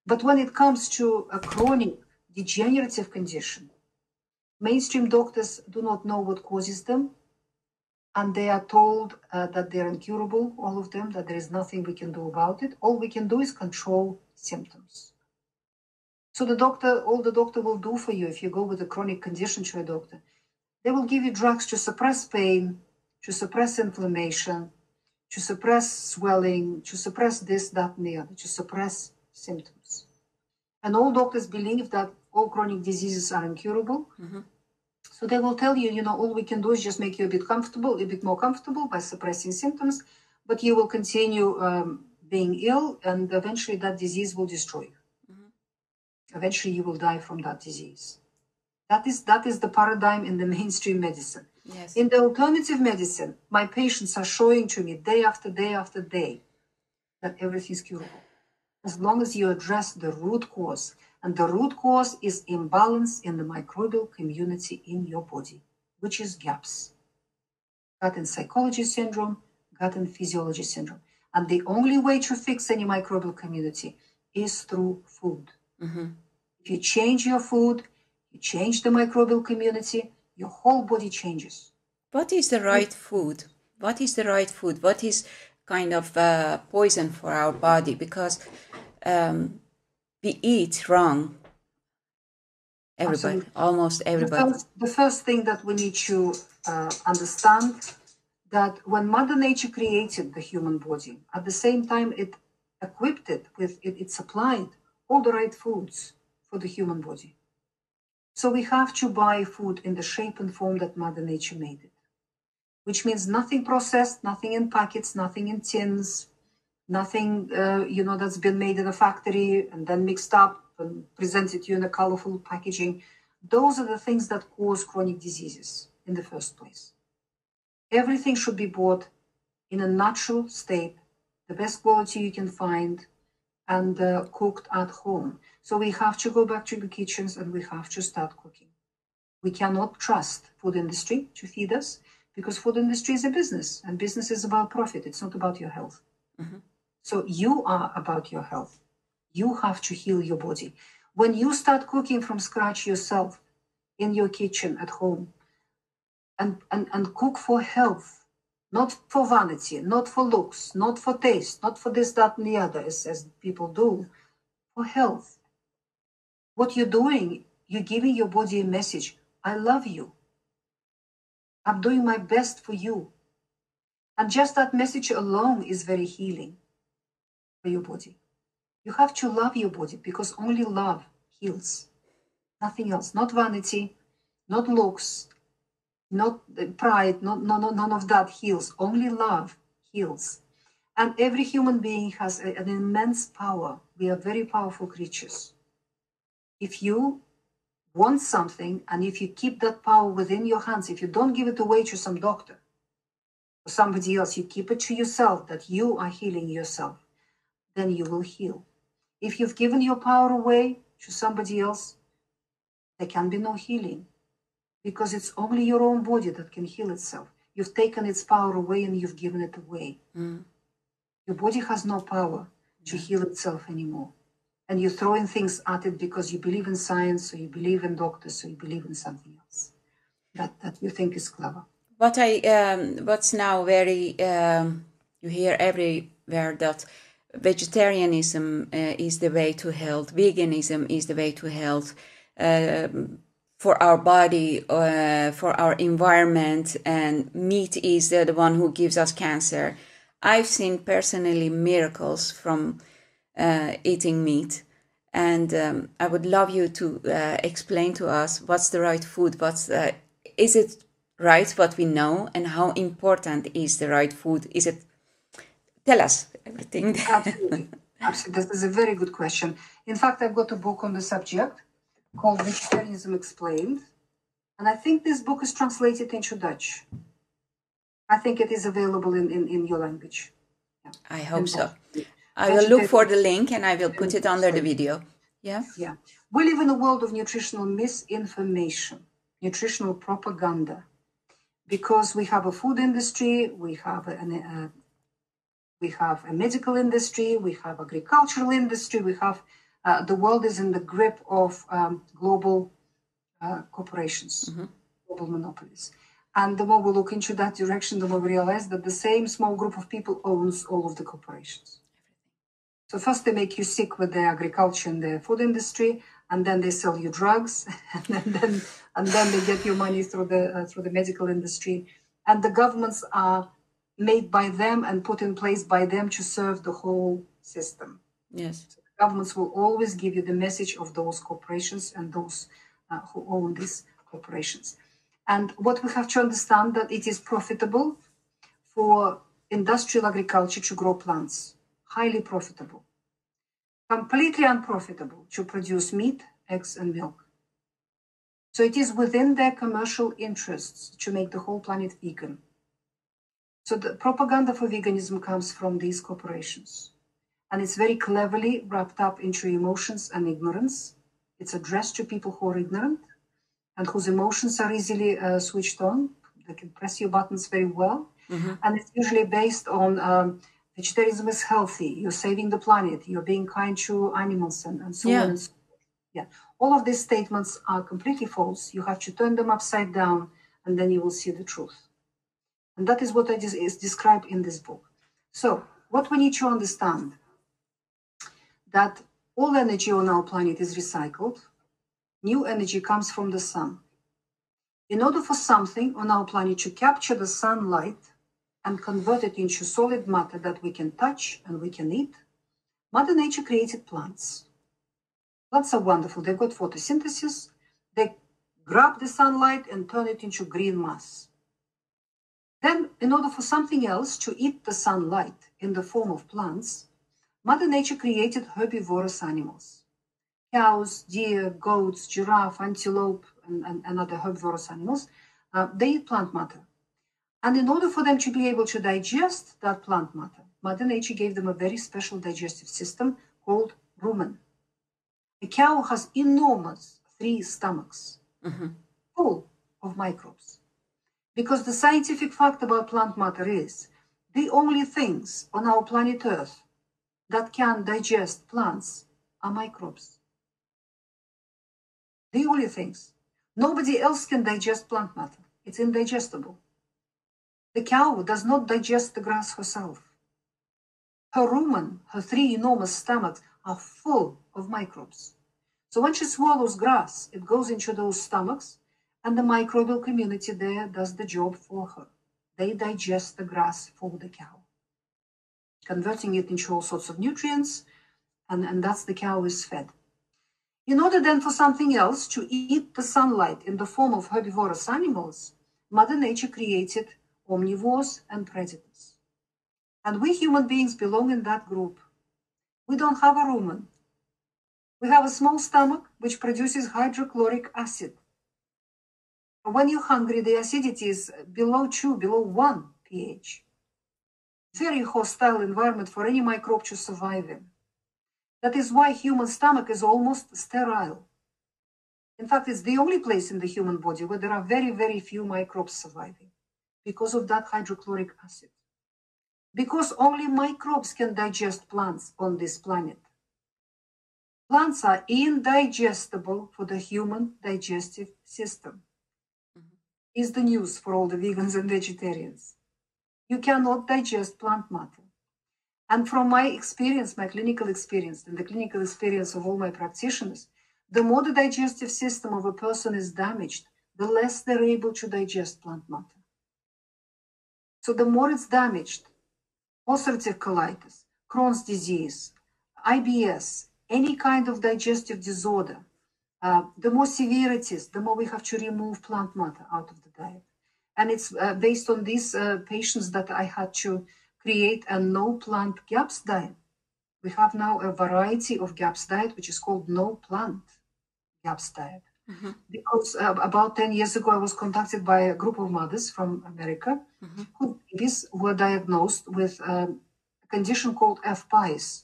[SPEAKER 1] But when it comes to a chronic degenerative condition, mainstream doctors do not know what causes them, and they are told that they're incurable, all of them, that there is nothing we can do about it. All we can do is control symptoms. So all the doctor will do for you, if you go with a chronic condition to a doctor, they will give you drugs to suppress pain, to suppress inflammation, to suppress swelling, to suppress this, that, and the other, to suppress symptoms. And all doctors believe that all chronic diseases are incurable. So they will tell you, all we can do is just make you a bit more comfortable by suppressing symptoms, but you will continue being ill, and eventually that disease will destroy you. Eventually you will die from that disease. That is the paradigm in the mainstream medicine.
[SPEAKER 2] Yes.
[SPEAKER 1] In the alternative medicine, my patients are showing to me day after day after day that everything is curable. As long as you address the root cause. And the root cause is imbalance in the microbial community in your body, which is gaps. Gut and psychology syndrome, gut and physiology syndrome. And the only way to fix any microbial community is through food. If you change your food, you change the microbial community, your whole body changes.
[SPEAKER 2] What is the right food? What is the right food? What is kind of poison for our body? Because we eat wrong. Everybody,
[SPEAKER 1] Absolutely.
[SPEAKER 2] almost everybody.
[SPEAKER 1] The first thing that we need to understand, that when Mother Nature created the human body, at the same time it equipped it with, it supplied all the right foods for the human body. So we have to buy food in the shape and form that Mother Nature made it, which means nothing processed, nothing in packets, nothing in tins, nothing, that's been made in a factory and then mixed up and presented to you in a colorful packaging. Those are the things that cause chronic diseases in the first place. Everything should be bought in a natural state, the best quality you can find, and cooked at home. So we have to go back to the kitchens and we have to start cooking. We cannot trust food industry to feed us, because food industry is a business, and business is about profit. It's not about your health. So you are about your health. You have to heal your body. When you start cooking from scratch yourself in your kitchen at home, and cook for health, not for vanity, not for looks, not for taste, not for this, that, and the other, as people do, for health. What you're doing, you're giving your body a message. I love you. I'm doing my best for you. And just that message alone is very healing for your body. You have to love your body, because only love heals. Nothing else. Not vanity, not looks, not pride, none of that heals. Only love heals. And every human being has an immense power. We are very powerful creatures. If you want something, and if you keep that power within your hands, if you don't give it away to some doctor or somebody else, you keep it to yourself, that you are healing yourself, then you will heal. If you've given your power away to somebody else, there can be no healing. because it's only your own body that can heal itself. You've taken its power away and you've given it away. Your body has no power to heal itself anymore. And you're throwing things at it because you believe in science, or you believe in doctors, or you believe in something else that you think is clever.
[SPEAKER 2] What's now very, you hear everywhere that vegetarianism is the way to health, veganism is the way to health, for our body, for our environment, and meat is the one who gives us cancer. I've seen personally miracles from eating meat, and I would love you to explain to us what's the right food, is it right what we know, and how important is the right food? Tell us everything.
[SPEAKER 1] Absolutely. Absolutely. This is a very good question. In fact, I've got a book on the subject called Vegetarianism Explained. And I think this book is translated into Dutch. I think it is available in your language.
[SPEAKER 2] Yeah. I hope so. I will look for the link and I will put it under the video. Yeah.
[SPEAKER 1] Yeah. We live in a world of nutritional misinformation, nutritional propaganda, because we have a food industry, we have a medical industry, we have agricultural industry, we have the world is in the grip of global corporations, global monopolies. And the more we look into that direction, the more we realize that the same small group of people owns all of the corporations. So first they make you sick with the agriculture and the food industry, and then they sell you drugs, and then they get your money through the medical industry. And the governments are made by them and put in place by them to serve the whole system.
[SPEAKER 2] Yes.
[SPEAKER 1] So the governments will always give you the message of those corporations and those who own these corporations. And what we have to understand that it is profitable for industrial agriculture to grow plants, highly profitable, completely unprofitable to produce meat, eggs, and milk. So it is within their commercial interests to make the whole planet vegan. So the propaganda for veganism comes from these corporations. And it's very cleverly wrapped up into emotions and ignorance. It's addressed to people who are ignorant and whose emotions are easily switched on. They can press your buttons very well. And it's usually based on vegetarianism is healthy, you're saving the planet, you're being kind to animals, and so on and so forth. Yeah. All of these statements are completely false. You have to turn them upside down, and then you will see the truth. And that is what is described in this book. So what we need to understand, that all energy on our planet is recycled. New energy comes from the sun. In order for something on our planet to capture the sunlight and convert it into solid matter that we can touch and we can eat, Mother Nature created plants. Plants are wonderful. They've got photosynthesis. They grab the sunlight and turn it into green mass. Then, in order for something else to eat the sunlight in the form of plants, Mother Nature created herbivorous animals. Cows, deer, goats, giraffe, antelope, and other herbivorous animals, they eat plant matter. And in order for them to be able to digest that plant matter, Mother Nature gave them a very special digestive system called rumen. A cow has enormous 3 stomachs, full of microbes. Because the scientific fact about plant matter is the only things on our planet Earth that can digest plants are microbes. The only things. Nobody else can digest plant matter. It's indigestible. The cow does not digest the grass herself. Her rumen, her 3 enormous stomachs, are full of microbes. So when she swallows grass, it goes into those stomachs, and the microbial community there does the job for her. They digest the grass for the cow, converting it into all sorts of nutrients, and that's the cow is fed. In order then for something else to eat the sunlight in the form of herbivorous animals, Mother Nature created omnivores and predators. And we human beings belong in that group. We don't have a rumen. We have a small stomach which produces hydrochloric acid. When you're hungry, the acidity is below 2, below 1 pH. Very hostile environment for any microbe to survive in. That is why human stomach is almost sterile. In fact, it's the only place in the human body where there are very, very few microbes surviving because of that hydrochloric acid. Because only microbes can digest plants on this planet. Plants are indigestible for the human digestive system. Is the news for all the vegans and vegetarians. You cannot digest plant matter. And from my experience, my clinical experience, and the clinical experience of all my practitioners, the more the digestive system of a person is damaged, the less they're able to digest plant matter. So the more it's damaged, ulcerative colitis, Crohn's disease, IBS, any kind of digestive disorder, the more severe it is, the more we have to remove plant matter out of the diet. And it's based on these patients that I had to create a no plant GAPS diet. We have now a variety of GAPS diet, which is called no plant GAPS diet. Because about 10 years ago, I was contacted by a group of mothers from America whose babies were diagnosed with a condition called FPIES,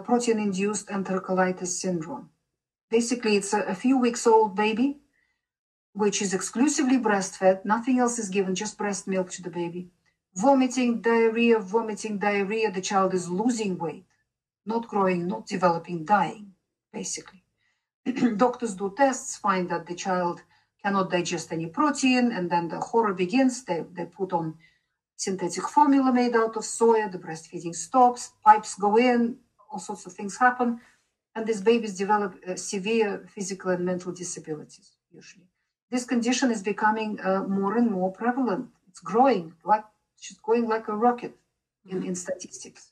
[SPEAKER 1] Protein-Induced Enterocolitis Syndrome. Basically, it's a few weeks old baby, which is exclusively breastfed. Nothing else is given, just breast milk to the baby. Vomiting, diarrhea. The child is losing weight, not growing, not developing, dying, basically. Doctors do tests, find that the child cannot digest any protein, and then the horror begins. They put on synthetic formula made out of soya, the breastfeeding stops, pipes go in, all sorts of things happen, and these babies develop severe physical and mental disabilities, usually. This condition is becoming more and more prevalent. It's growing, it's going like a rocket in statistics.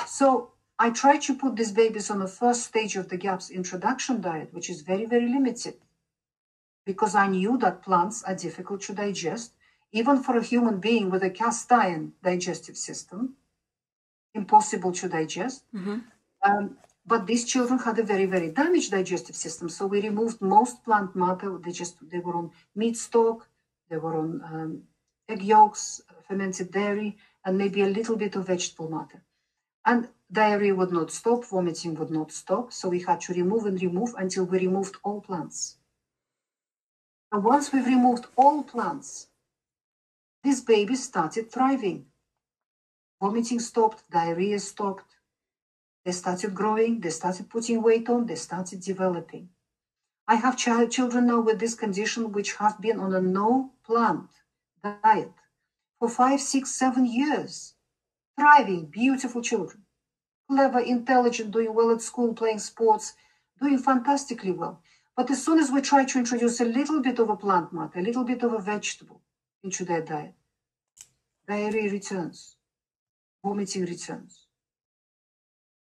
[SPEAKER 1] So I try to put these babies on the first stage of the GAPS introduction diet, which is very, very limited, because I knew that plants are difficult to digest, even for a human being with a cast iron digestive system, impossible to digest. But these children had a very, very damaged digestive system. So we removed most plant matter. They were on meat stock, they were on egg yolks, fermented dairy, and maybe a little bit of vegetable matter. And diarrhea would not stop, vomiting would not stop. So we had to remove and remove until we removed all plants. And once we've removed all plants, these babies started thriving. Vomiting stopped, diarrhea stopped. They started growing, they started putting weight on, they started developing. I have children now with this condition which have been on a no plant diet for 5, 6, 7 years. Thriving, beautiful children. Clever, intelligent, doing well at school, playing sports, doing fantastically well. But as soon as we try to introduce a little bit of a plant matter, a little bit of a vegetable into their diet, diarrhea returns, vomiting returns.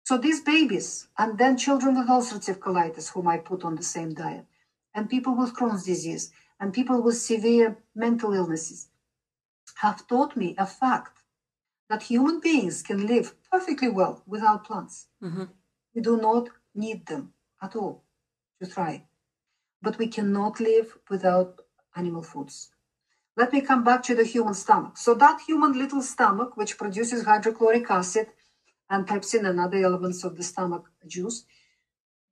[SPEAKER 1] So these babies, and then children with ulcerative colitis, whom I put on the same diet, and people with Crohn's disease, and people with severe mental illnesses, have taught me a fact that human beings can live perfectly well without plants. We do not need them at all to thrive. But we cannot live without animal foods. Let me come back to the human stomach. So that human little stomach, which produces hydrochloric acid and pepsin and other elements of the stomach juice,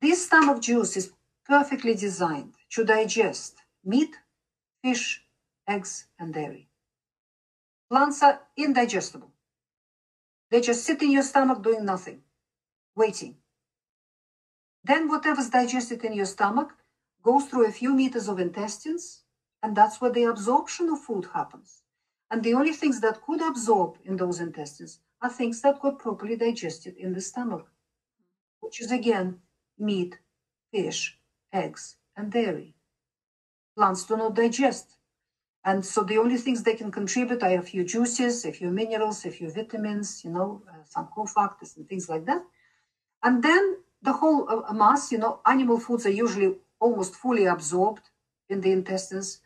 [SPEAKER 1] this stomach juice is perfectly designed to digest meat, fish, eggs, and dairy. Plants are indigestible. They just sit in your stomach doing nothing, waiting. Then whatever's digested in your stomach goes through a few meters of intestines, and that's where the absorption of food happens. And the only things that could absorb in those intestines are things that got properly digested in the stomach, which is again meat, fish, eggs, and dairy. Plants do not digest. And so the only things they can contribute are a few juices, a few minerals, a few vitamins, some cofactors and things like that. And then the whole mass, animal foods are usually almost fully absorbed in the intestines.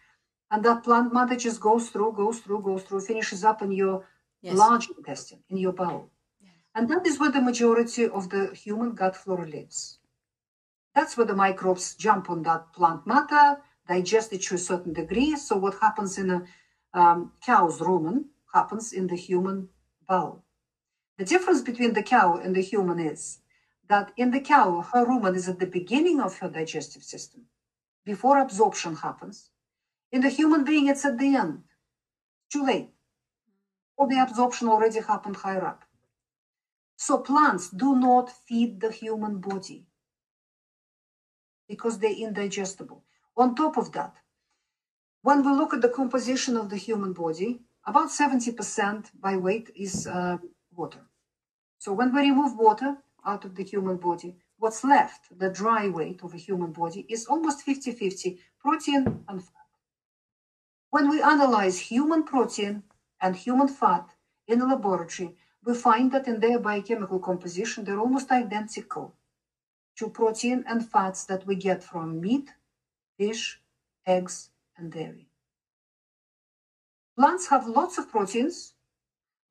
[SPEAKER 1] And that plant matter just goes through, finishes up in your large intestine, in your bowel. And that is where the majority of the human gut flora lives. That's where the microbes jump on that plant matter, digest it to a certain degree. So what happens in a cow's rumen happens in the human bowel. The difference between the cow and the human is that in the cow, her rumen is at the beginning of her digestive system, before absorption happens. In the human being, it's at the end. Too late. Or the absorption already happened higher up. So plants do not feed the human body because they're indigestible. On top of that, when we look at the composition of the human body, about 70% by weight is water. So when we remove water out of the human body, what's left, the dry weight of a human body, is almost 50-50 protein and fat. When we analyze human protein and human fat in a laboratory, we find that in their biochemical composition, they're almost identical to protein and fats that we get from meat, fish, eggs, and dairy. Plants have lots of proteins,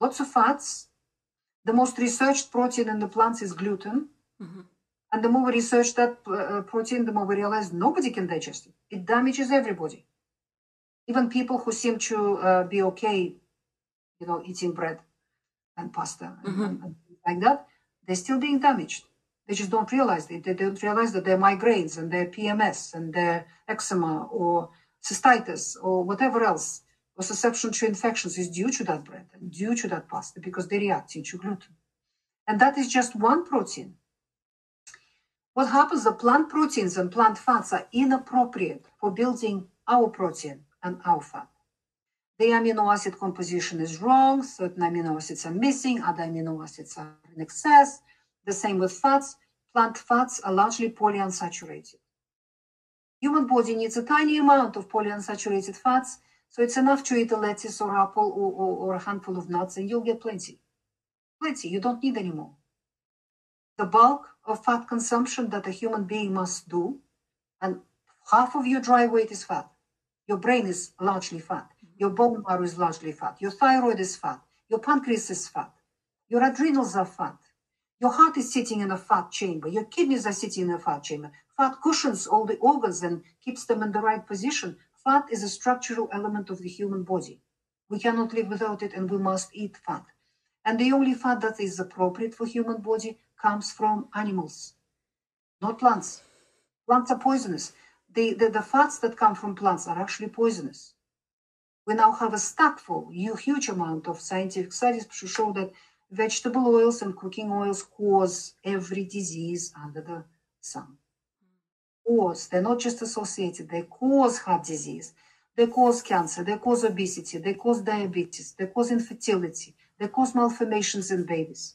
[SPEAKER 1] lots of fats. The most researched protein in the plants is gluten. Mm-hmm. And the more we research that protein, the more we realize nobody can digest it. It damages everybody. Even people who seem to be okay, eating bread and pasta and like that, they're still being damaged. They just don't realize it. They don't realize that their migraines and their PMS and their eczema or cystitis or whatever else, or susception to infections is due to that bread and due to that pasta because they're reacting to gluten. And that is just one protein. What happens, the plant proteins and plant fats are inappropriate for building our protein and our fat. The amino acid composition is wrong, certain amino acids are missing, other amino acids are in excess. The same with fats. Plant fats are largely polyunsaturated. Human body needs a tiny amount of polyunsaturated fats, so it's enough to eat a lettuce or apple or a handful of nuts and you'll get plenty. Plenty, you don't need any more. The bulk of fat consumption that a human being must do, and half of your dry weight is fat. Your brain is largely fat. Your bone marrow is largely fat. Your thyroid is fat. Your pancreas is fat. Your adrenals are fat. Your heart is sitting in a fat chamber. Your kidneys are sitting in a fat chamber. Fat cushions all the organs and keeps them in the right position. Fat is a structural element of the human body. We cannot live without it and we must eat fat. And the only fat that is appropriate for human body comes from animals, not plants. Plants are poisonous. The fats that come from plants are actually poisonous. We now have a stack full, huge amount of scientific studies to show that vegetable oils and cooking oils cause every disease under the sun. They're not just associated, they cause heart disease, they cause cancer, they cause obesity, they cause diabetes, they cause infertility, they cause malformations in babies,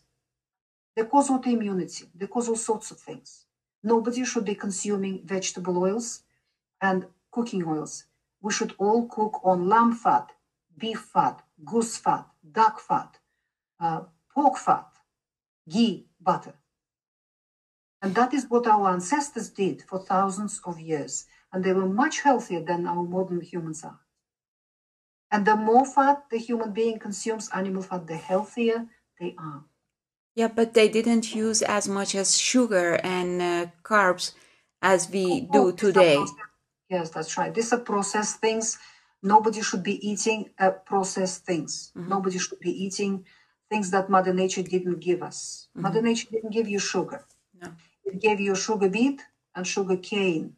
[SPEAKER 1] they cause autoimmunity, they cause all sorts of things. Nobody should be consuming vegetable oils and cooking oils. We should all cook on lamb fat, beef fat, goose fat, duck fat, pork fat, ghee, butter. And that is what our ancestors did for thousands of years. And they were much healthier than our modern humans are. And the more fat the human being consumes, animal fat, the healthier they are.
[SPEAKER 2] Yeah, but they didn't use as much as sugar and carbs as we do today.
[SPEAKER 1] Yes, that's right. These are processed things. Nobody should be eating processed things. Mm-hmm. Nobody should be eating things that Mother Nature didn't give us. Mm-hmm. Mother Nature didn't give you sugar. No. It gave you sugar beet and sugar cane.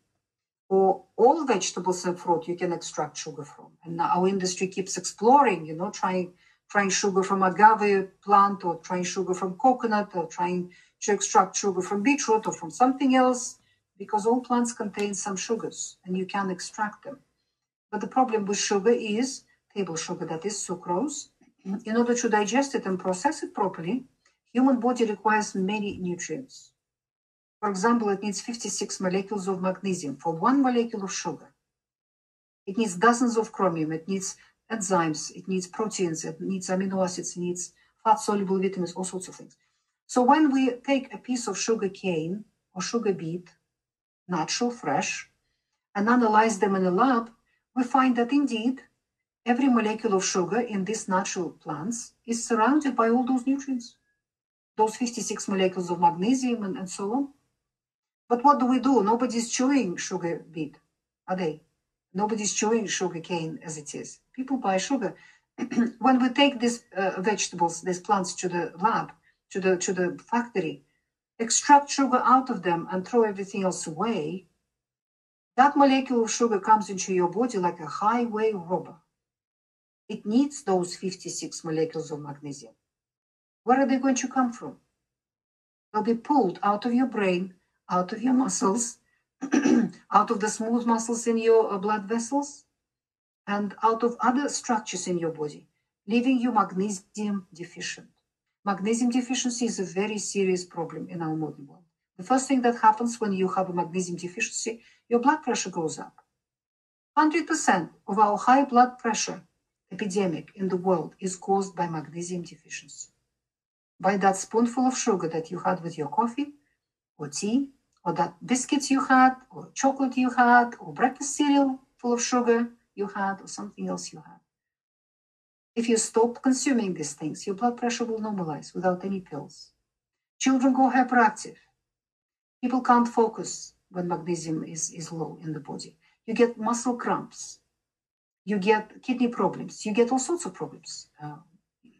[SPEAKER 1] For all vegetables and fruit, you can extract sugar from. And now our industry keeps exploring, trying sugar from agave plant or trying sugar from coconut or trying to extract sugar from beetroot or from something else, because all plants contain some sugars and you can extract them. But the problem with sugar is table sugar, that is sucrose. In order to digest it and process it properly, human body requires many nutrients. For example, it needs 56 molecules of magnesium for 1 molecule of sugar. It needs dozens of chromium. It needs enzymes. It needs proteins. It needs amino acids. It needs fat-soluble vitamins, all sorts of things. So when we take a piece of sugar cane or sugar beet, natural, fresh, and analyze them in a lab, we find that indeed every molecule of sugar in these natural plants is surrounded by all those nutrients, those 56 molecules of magnesium and so on. But what do? Nobody's chewing sugar beet, are they? Nobody's chewing sugar cane as it is. People buy sugar. When we take these vegetables, these plants to the lab, to the factory, extract sugar out of them and throw everything else away, that molecule of sugar comes into your body like a highway robber. It needs those 56 molecules of magnesium. Where are they going to come from? They'll be pulled out of your brain, out of your muscles, out of the smooth muscles in your blood vessels, and out of other structures in your body, leaving you magnesium deficient. Magnesium deficiency is a very serious problem in our modern world. The first thing that happens when you have a magnesium deficiency, your blood pressure goes up. 100% of our high blood pressure epidemic in the world is caused by magnesium deficiency. By that spoonful of sugar that you had with your coffee or tea, or that biscuits you had, or chocolate you had, or breakfast cereal full of sugar you had, or something else you had. If you stop consuming these things, your blood pressure will normalize without any pills. Children go hyperactive. People can't focus when magnesium is low in the body. You get muscle cramps. You get kidney problems. You get all sorts of problems.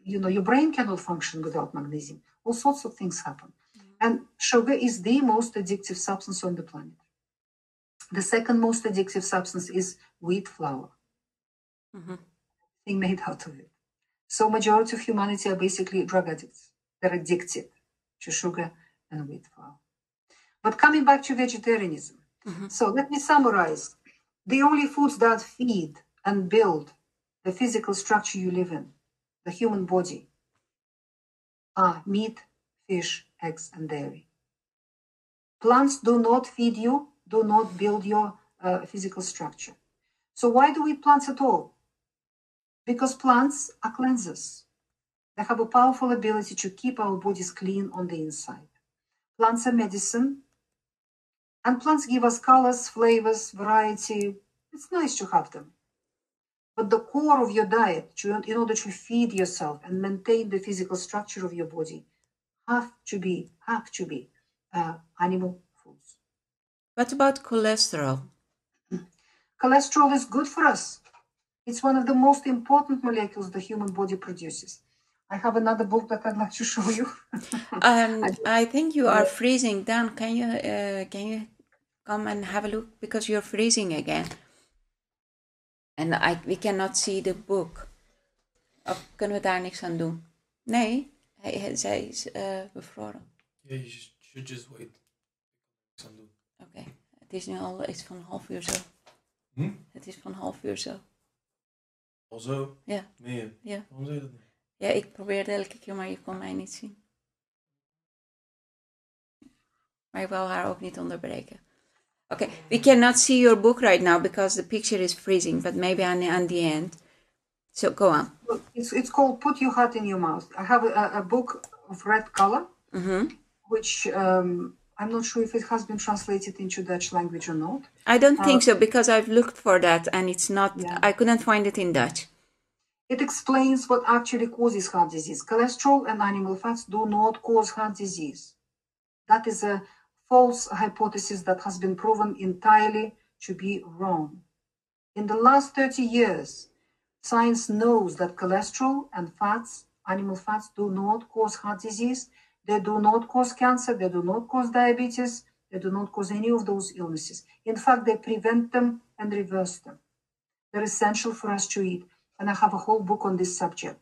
[SPEAKER 1] Your brain cannot function without magnesium. All sorts of things happen. And sugar is the most addictive substance on the planet. The second most addictive substance is wheat flour. Thing made out of it. So majority of humanity are basically drug addicts. They're addicted to sugar and wheat flour. But coming back to vegetarianism. So let me summarize. The only foods that feed and build the physical structure you live in, the human body, are meat, fish, eggs, and dairy. Plants do not feed you, do not build your physical structure. So why do we eat plants at all? Because plants are cleansers. They have a powerful ability to keep our bodies clean on the inside. Plants are medicine, and plants give us colors, flavors, variety. It's nice to have them. But the core of your diet, in order to feed yourself and maintain the physical structure of your body, have to be animal foods.
[SPEAKER 2] What about cholesterol?
[SPEAKER 1] Cholesterol is good for us. It's one of the most important molecules the human body produces. I have another book that I'd like to show you.
[SPEAKER 2] I think you are freezing. Dan, can you come and have a look? Because you're freezing again. En we cannot see the book. Of kunnen we daar niks aan doen? Nee, zij is bevroren.
[SPEAKER 3] Yeah, you should just wait.
[SPEAKER 2] Oké, het is nu al iets van een half uur zo. Het is van een half uur zo.
[SPEAKER 3] Al zo?
[SPEAKER 2] Ja.
[SPEAKER 3] Meer?
[SPEAKER 2] Ja.
[SPEAKER 3] Waarom zeg je dat niet?
[SPEAKER 2] Ja, ik probeerde elke keer, maar je kon mij niet zien. Maar ik wil haar ook niet onderbreken. Okay, we cannot see your book right now because the picture is freezing, but maybe on the end. So go on.
[SPEAKER 1] It's called Put Your Heart in Your Mouth. I have a book of red color, which I'm not sure if it has been translated into Dutch language or not.
[SPEAKER 2] I don't think so, because I've looked for that and it's not, I couldn't find it in Dutch.
[SPEAKER 1] It explains what actually causes heart disease. Cholesterol and animal fats do not cause heart disease. That is a false hypothesis that has been proven entirely to be wrong. In the last 30 years, science knows that cholesterol and fats, animal fats, do not cause heart disease. They do not cause cancer. They do not cause diabetes. They do not cause any of those illnesses. In fact, they prevent them and reverse them. They're essential for us to eat. And I have a whole book on this subject.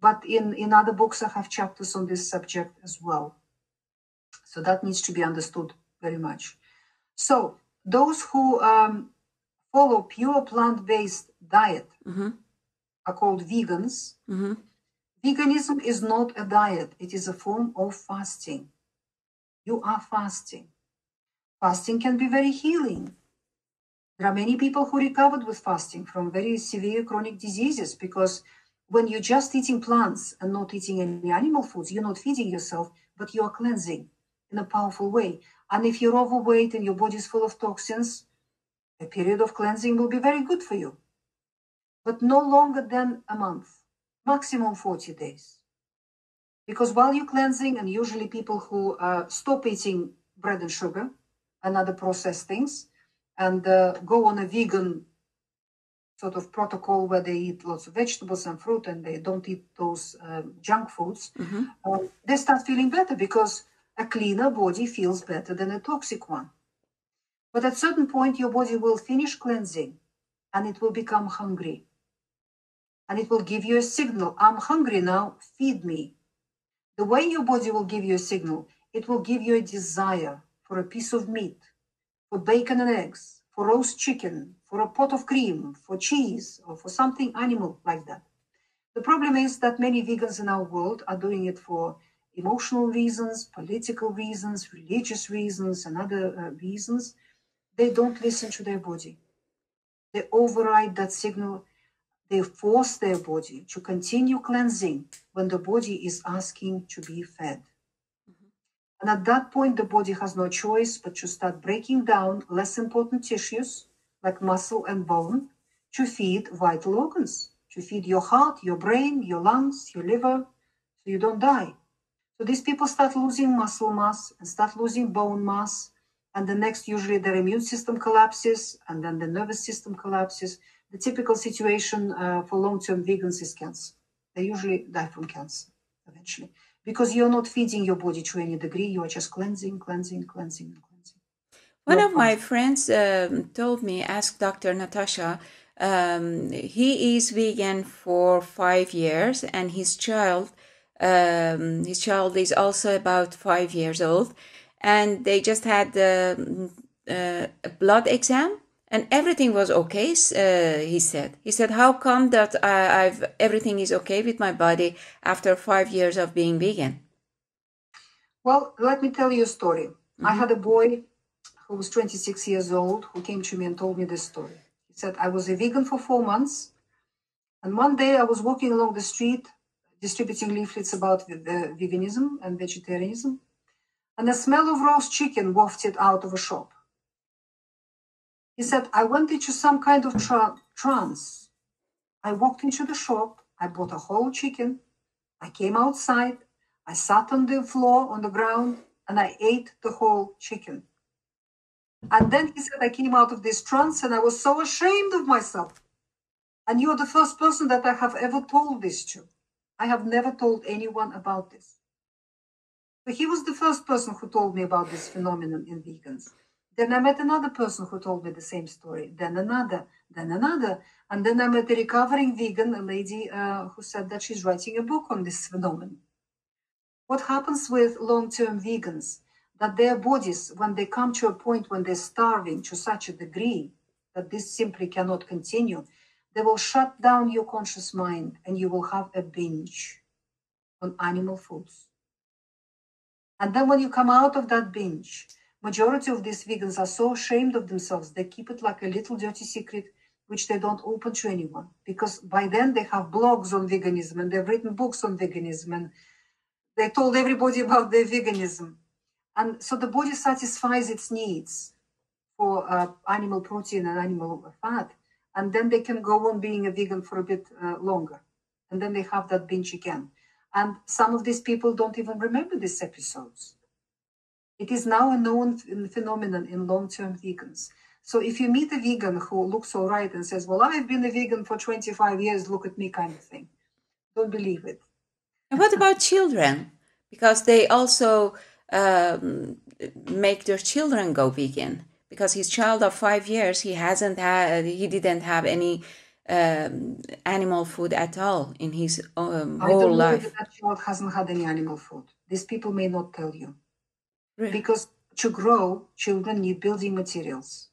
[SPEAKER 1] But in other books, I have chapters on this subject as well. So that needs to be understood very much. So those who follow pure plant-based diet are called vegans. Veganism is not a diet. It is a form of fasting. You are fasting. Fasting can be very healing. There are many people who recovered with fasting from very severe chronic diseases, because when you're just eating plants and not eating any animal foods, you're not feeding yourself, but you are cleansing in a powerful way. And if you're overweight and your body is full of toxins, a period of cleansing will be very good for you. But no longer than a month, maximum 40 days. Because while you're cleansing, and usually people who stop eating bread and sugar and other processed things, and go on a vegan sort of protocol where they eat lots of vegetables and fruit and they don't eat those junk foods, they start feeling better, because A cleaner body feels better than a toxic one. But at a certain point, your body will finish cleansing and it will become hungry. And it will give you a signal. I'm hungry now, feed me. The way your body will give you a signal, it will give you a desire for a piece of meat, for bacon and eggs, for roast chicken, for a pot of cream, for cheese, or for something animal like that. The problem is that many vegans in our world are doing it for emotional reasons, political reasons, religious reasons, and other reasons. They don't listen to their body. They override that signal. They force their body to continue cleansing when the body is asking to be fed. And at that point, the body has no choice but to start breaking down less important tissues like muscle and bone to feed vital organs, to feed your heart, your brain, your lungs, your liver, so you don't die. So these people start losing muscle mass and start losing bone mass. And the next, usually their immune system collapses and then the nervous system collapses. The typical situation for long-term vegans is cancer. They usually die from cancer eventually. Because you're not feeding your body to any degree, you are just cleansing.
[SPEAKER 2] One of my friends told me, asked Dr. Natasha, he is vegan for 5 years and his child is also about 5 years old, and they just had a blood exam and everything was okay. He said, how come that everything is okay with my body after 5 years of being vegan?
[SPEAKER 1] Well, let me tell you a story. I had a boy who was 26 years old who came to me and told me this story. He said, I was a vegan for 4 months, and one day I was walking along the street distributing leaflets about veganism and vegetarianism, and the smell of roast chicken wafted out of a shop. He said, I went into some kind of trance. I walked into the shop, I bought a whole chicken, I came outside, I sat on the floor, on the ground, and I ate the whole chicken. And then he said, I came out of this trance and I was so ashamed of myself. And you're the first person that I have ever told this to. I have never told anyone about this. So he was the first person who told me about this phenomenon in vegans. Then I met another person who told me the same story, then another. And then I met a recovering vegan, a lady who said that she's writing a book on this phenomenon. What happens with long-term vegans? That their bodies, when they come to a point when they're starving to such a degree that this simply cannot continue, they will shut down your conscious mind and you will have a binge on animal foods. And then when you come out of that binge, majority of these vegans are so ashamed of themselves, they keep it like a little dirty secret, which they don't open to anyone. Because by then they have blogs on veganism and they've written books on veganism and they told everybody about their veganism. And so the body satisfies its needs for animal protein and animal fat. And then they can go on being a vegan for a bit longer. And then they have that binge again. And some of these people don't even remember these episodes. It is now a known phenomenon in long-term vegans. So if you meet a vegan who looks all right and says, well, I've been a vegan for 25 years, look at me kind of thing, don't believe it.
[SPEAKER 2] And what about children? Because they also make their children go vegan. Because his child of 5 years, he didn't have any animal food at all in his whole life.
[SPEAKER 1] That child hasn't had any animal food. These people may not tell you.
[SPEAKER 2] Really?
[SPEAKER 1] Because to grow, children need building materials.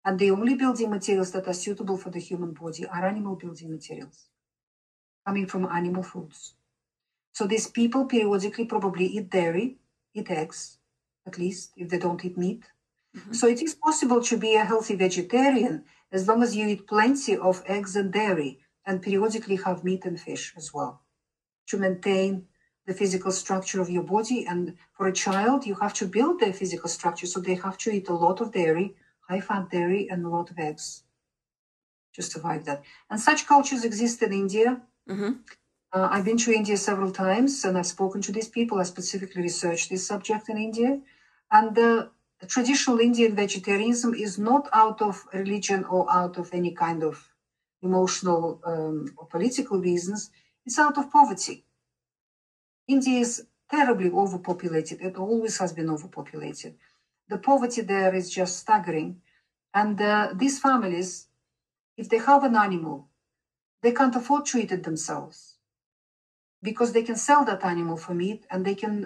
[SPEAKER 1] And the only building materials that are suitable for the human body are animal building materials coming from animal foods. So these people periodically probably eat dairy, eat eggs, at least, if they don't eat meat. Mm-hmm. So it is possible to be a healthy vegetarian as long as you eat plenty of eggs and dairy and periodically have meat and fish as well to maintain the physical structure of your body. And for a child, you have to build their physical structure. So they have to eat a lot of dairy, high-fat dairy, and a lot of eggs to survive that. And such cultures exist in India. Mm-hmm. I've been to India several times and I've spoken to these people. I specifically researched this subject in India. And the traditional Indian vegetarianism is not out of religion or out of any kind of emotional or political reasons. It's out of poverty. India is terribly overpopulated. It always has been overpopulated. The poverty there is just staggering. And these families, if they have an animal, they can't afford to eat it themselves because they can sell that animal for meat, and they can,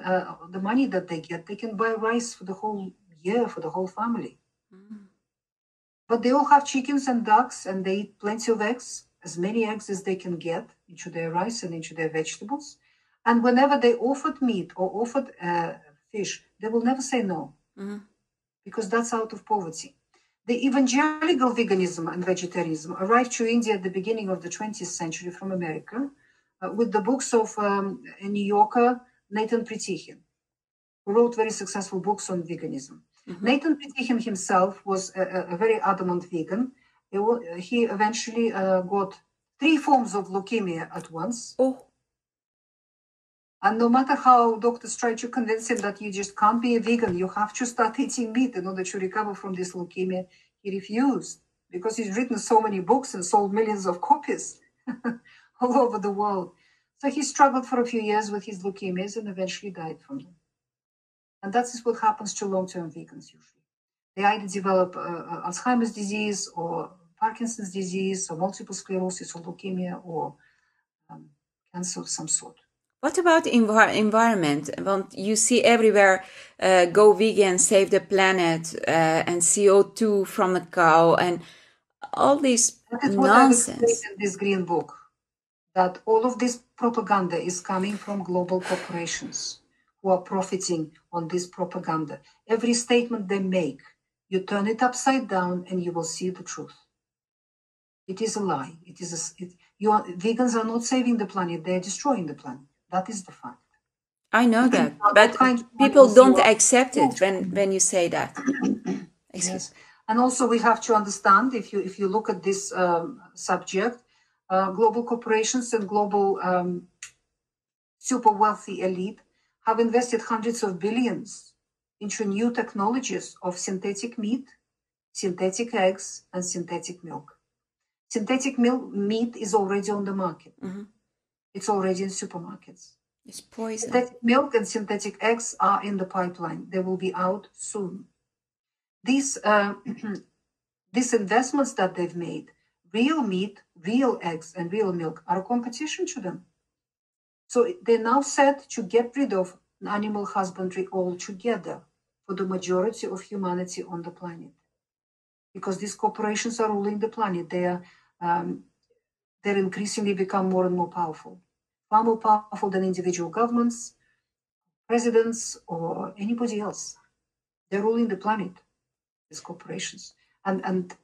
[SPEAKER 1] the money that they get, they can buy rice for the whole year for the whole family. But they all have chickens and ducks, and they eat plenty of eggs, as many eggs as they can get into their rice and into their vegetables. And whenever they offered meat or offered fish, they will never say no, because that's out of poverty. The evangelical veganism and vegetarianism arrived to India at the beginning of the 20th century from America with the books of a New Yorker, Nathan Pritikin, who wrote very successful books on veganism. Nathan Pritikin himself was a very adamant vegan. He eventually got 3 forms of leukemia at once. And no matter how doctors try to convince him that you just can't be a vegan, you have to start eating meat in order to recover from this leukemia, he refused, because he's written so many books and sold millions of copies all over the world. So he struggled for a few years with his leukemias and eventually died from them. And that's what happens to long-term vegans usually. They either develop Alzheimer's disease or Parkinson's disease or multiple sclerosis or leukemia or cancer of some sort.
[SPEAKER 2] What about the environment? Want you see everywhere, go vegan, save the planet, and CO2 from the cow, and all this
[SPEAKER 1] that is
[SPEAKER 2] nonsense.
[SPEAKER 1] What I've explained in this green book, that all of this propaganda is coming from global corporations who are profiting on this propaganda. Every statement they make, you turn it upside down and you will see the truth. It is a lie. Vegans are not saving the planet, they are destroying the planet. That is the fact.
[SPEAKER 2] I know that, but people don't accept it when you say that.
[SPEAKER 1] Yes. And also we have to understand, if you look at this subject, global corporations and global super wealthy elite have invested hundreds of billions into new technologies of synthetic meat, synthetic eggs, and synthetic milk. Synthetic meat is already on the market. It's already in supermarkets.
[SPEAKER 2] It's poison.
[SPEAKER 1] Synthetic milk and synthetic eggs are in the pipeline. They will be out soon. These investments that they've made, real meat, real eggs, and real milk, are a competition to them. So they're now set to get rid of animal husbandry altogether for the majority of humanity on the planet. Because these corporations are ruling the planet. They're increasingly become more and more powerful. Far more powerful than individual governments, presidents, or anybody else. They're ruling the planet, these corporations. And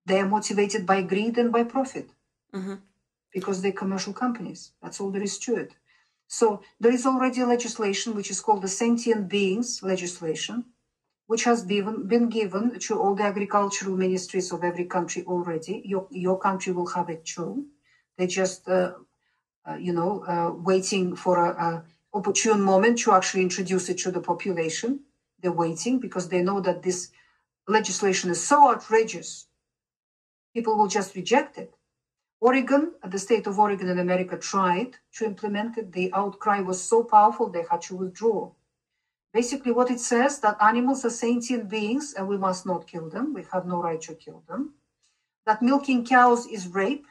[SPEAKER 1] they are motivated by greed and by profit. Because they're commercial companies. That's all there is to it. So there is already a legislation which is called the Sentient Beings legislation, which has been given to all the agricultural ministries of every country already. Your country will have it too. They just, waiting for an opportune moment to actually introduce it to the population. They're waiting because they know that this legislation is so outrageous, people will just reject it. Oregon, the state of Oregon in America, tried to implement it. The outcry was so powerful they had to withdraw. Basically, what it says, that animals are sentient beings and we must not kill them. We have no right to kill them. That milking cows is rape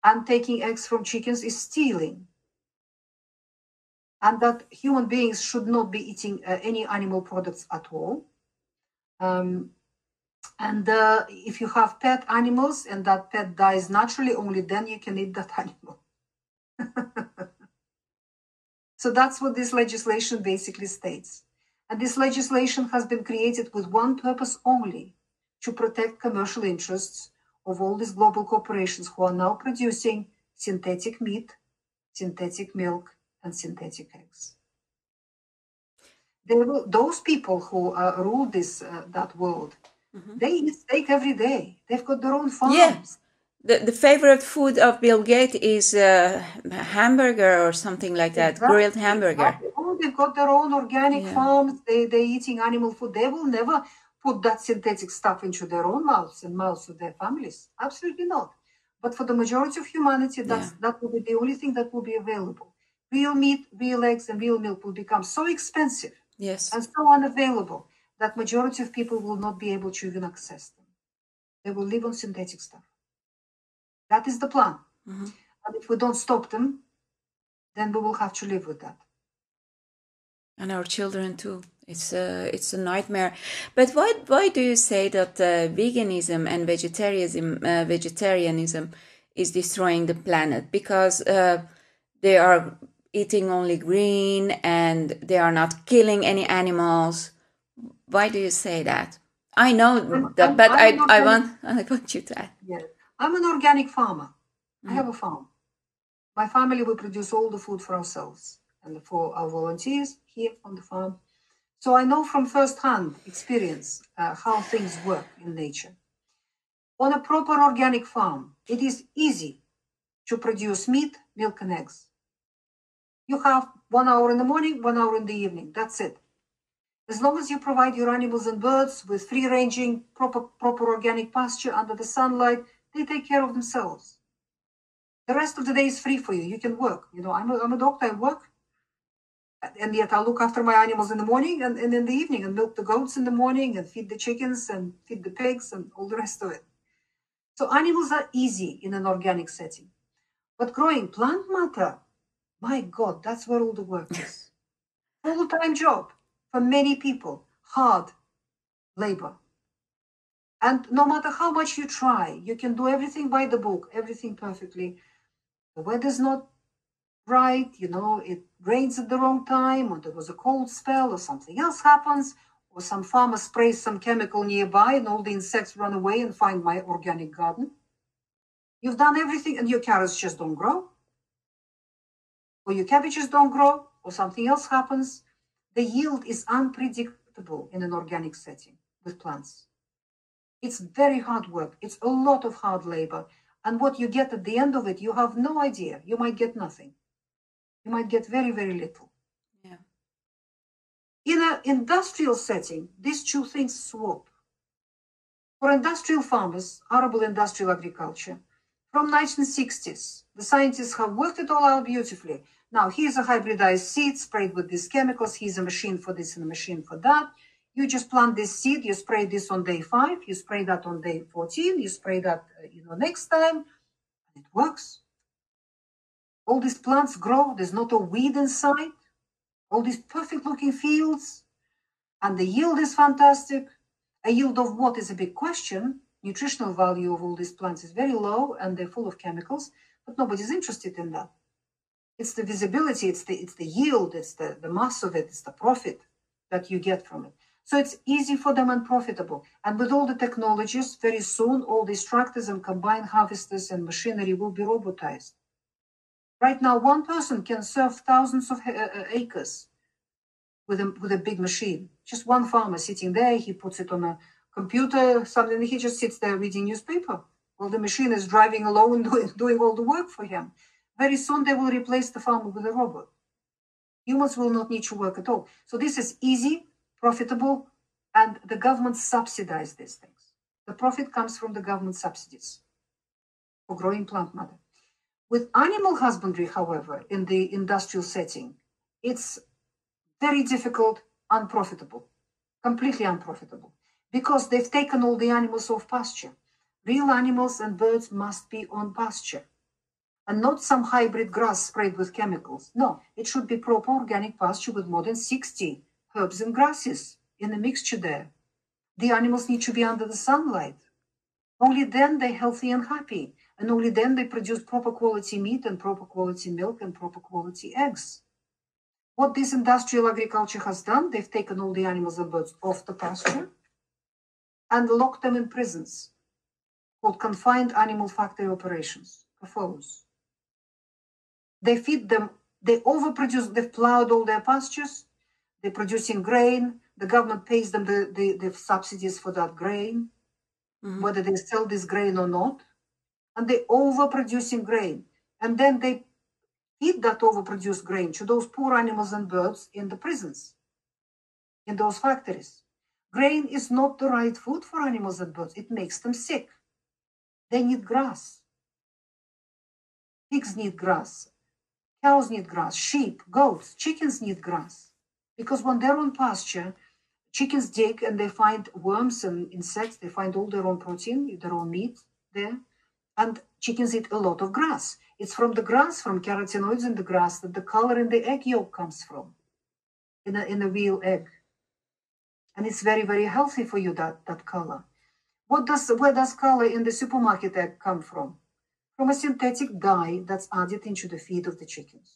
[SPEAKER 1] and taking eggs from chickens is stealing. And that human beings should not be eating any animal products at all. If you have pet animals and that pet dies naturally, only then you can eat that animal. So that's what this legislation basically states. And this legislation has been created with one purpose only, to protect commercial interests of all these global corporations who are now producing synthetic meat, synthetic milk, and synthetic eggs. Those people who rule that world, they eat steak every day. They've got their own farms.
[SPEAKER 2] Yeah. The favorite food of Bill Gates is hamburger or something like that,
[SPEAKER 1] Exactly.
[SPEAKER 2] grilled hamburger.
[SPEAKER 1] Exactly. Oh, they've got their own organic farms. They're eating animal food. They will never put that synthetic stuff into their own mouths and mouths of their families. Absolutely not. But for the majority of humanity, that will be the only thing that will be available. real meat, real eggs, and real milk will become so expensive
[SPEAKER 2] Yes.
[SPEAKER 1] and so unavailable that majority of people will not be able to even access them. They will live on synthetic stuff. That is the plan.
[SPEAKER 2] Mhm.
[SPEAKER 1] And if we don't stop them, then we will have to live with that.
[SPEAKER 2] And our children too. It's a nightmare. But why do you say that veganism and vegetarianism is destroying the planet? Because they are eating only green and they are not killing any animals. Why do you say that? I know that, but I want you to add.
[SPEAKER 1] Yeah. I'm an organic farmer. I have a farm. My family, we produce all the food for ourselves and for our volunteers here on the farm. So I know from first-hand experience how things work in nature. On a proper organic farm, it is easy to produce meat, milk, and eggs. You have 1 hour in the morning, 1 hour in the evening. That's it. As long as you provide your animals and birds with free-ranging, proper organic pasture under the sunlight, they take care of themselves. The rest of the day is free for you. You can work. You know, I'm a doctor, I work. And yet I look after my animals in the morning and in the evening and milk the goats in the morning and feed the chickens and feed the pigs and all the rest of it. So animals are easy in an organic setting. But growing plant matter, my God, that's where all the work is. Full-time job for many people, hard labor. And no matter how much you try, you can do everything by the book, everything perfectly. The weather's not right, you know, it rains at the wrong time, or there was a cold spell, or something else happens, or some farmer sprays some chemical nearby and all the insects run away and find my organic garden. You've done everything and your carrots just don't grow, or your cabbages don't grow, or something else happens. The yield is unpredictable in an organic setting with plants. It's very hard work. It's a lot of hard labor. And what you get at the end of it, you have no idea. You might get nothing. You might get very, very little.
[SPEAKER 2] Yeah.
[SPEAKER 1] In an industrial setting, these two things swap. For industrial farmers, arable industrial agriculture, from 1960s, the scientists have worked it all out beautifully. Now, here's a hybridized seed sprayed with these chemicals. Here's a machine for this and a machine for that. You just plant this seed. You spray this on day 5. You spray that on day 14. You spray that, next time. And it works. All these plants grow. There's not a weed inside. All these perfect-looking fields. And the yield is fantastic. A yield of what is a big question. Nutritional value of all these plants is very low, and they're full of chemicals. But nobody's interested in that. It's the visibility, it's the yield, it's the mass of it, it's the profit that you get from it. So it's easy for them and profitable. And with all the technologies, very soon, all these tractors and combine harvesters and machinery will be robotized. Right now, one person can serve thousands of acres with a big machine. Just one farmer sitting there, he puts it on a computer, something, he just sits there reading newspaper. Well, the machine is driving alone, doing all the work for him. Very soon, they will replace the farmer with a robot. Humans will not need to work at all. So this is easy, profitable, and the government subsidize these things. The profit comes from the government subsidies for growing plant matter. With animal husbandry, however, in the industrial setting, it's very difficult, unprofitable, completely unprofitable, because they've taken all the animals off pasture. Real animals and birds must be on pasture. And not some hybrid grass sprayed with chemicals. No, it should be proper organic pasture with more than 60 herbs and grasses in a mixture there. The animals need to be under the sunlight. Only then they're healthy and happy. And only then they produce proper quality meat and proper quality milk and proper quality eggs. What this industrial agriculture has done, they've taken all the animals and birds off the pasture and locked them in prisons called confined animal factory operations, CAFOs. They feed them, they overproduce, they've plowed all their pastures, they're producing grain, the government pays them the subsidies for that grain, whether they sell this grain or not, and they're overproducing grain. And then they feed that overproduced grain to those poor animals and birds in the prisons, in those factories. Grain is not the right food for animals and birds. It makes them sick. They need grass. Pigs need grass. Cows need grass, sheep, goats, chickens need grass. Because when they're on pasture, chickens dig and they find worms and insects, they find all their own protein, their own meat there. And chickens eat a lot of grass. It's from the grass, from carotenoids in the grass, that the color in the egg yolk comes from, in a real egg. And it's very, very healthy for you, that color. Where does color in the supermarket egg come from? From a synthetic dye that's added into the feed of the chickens.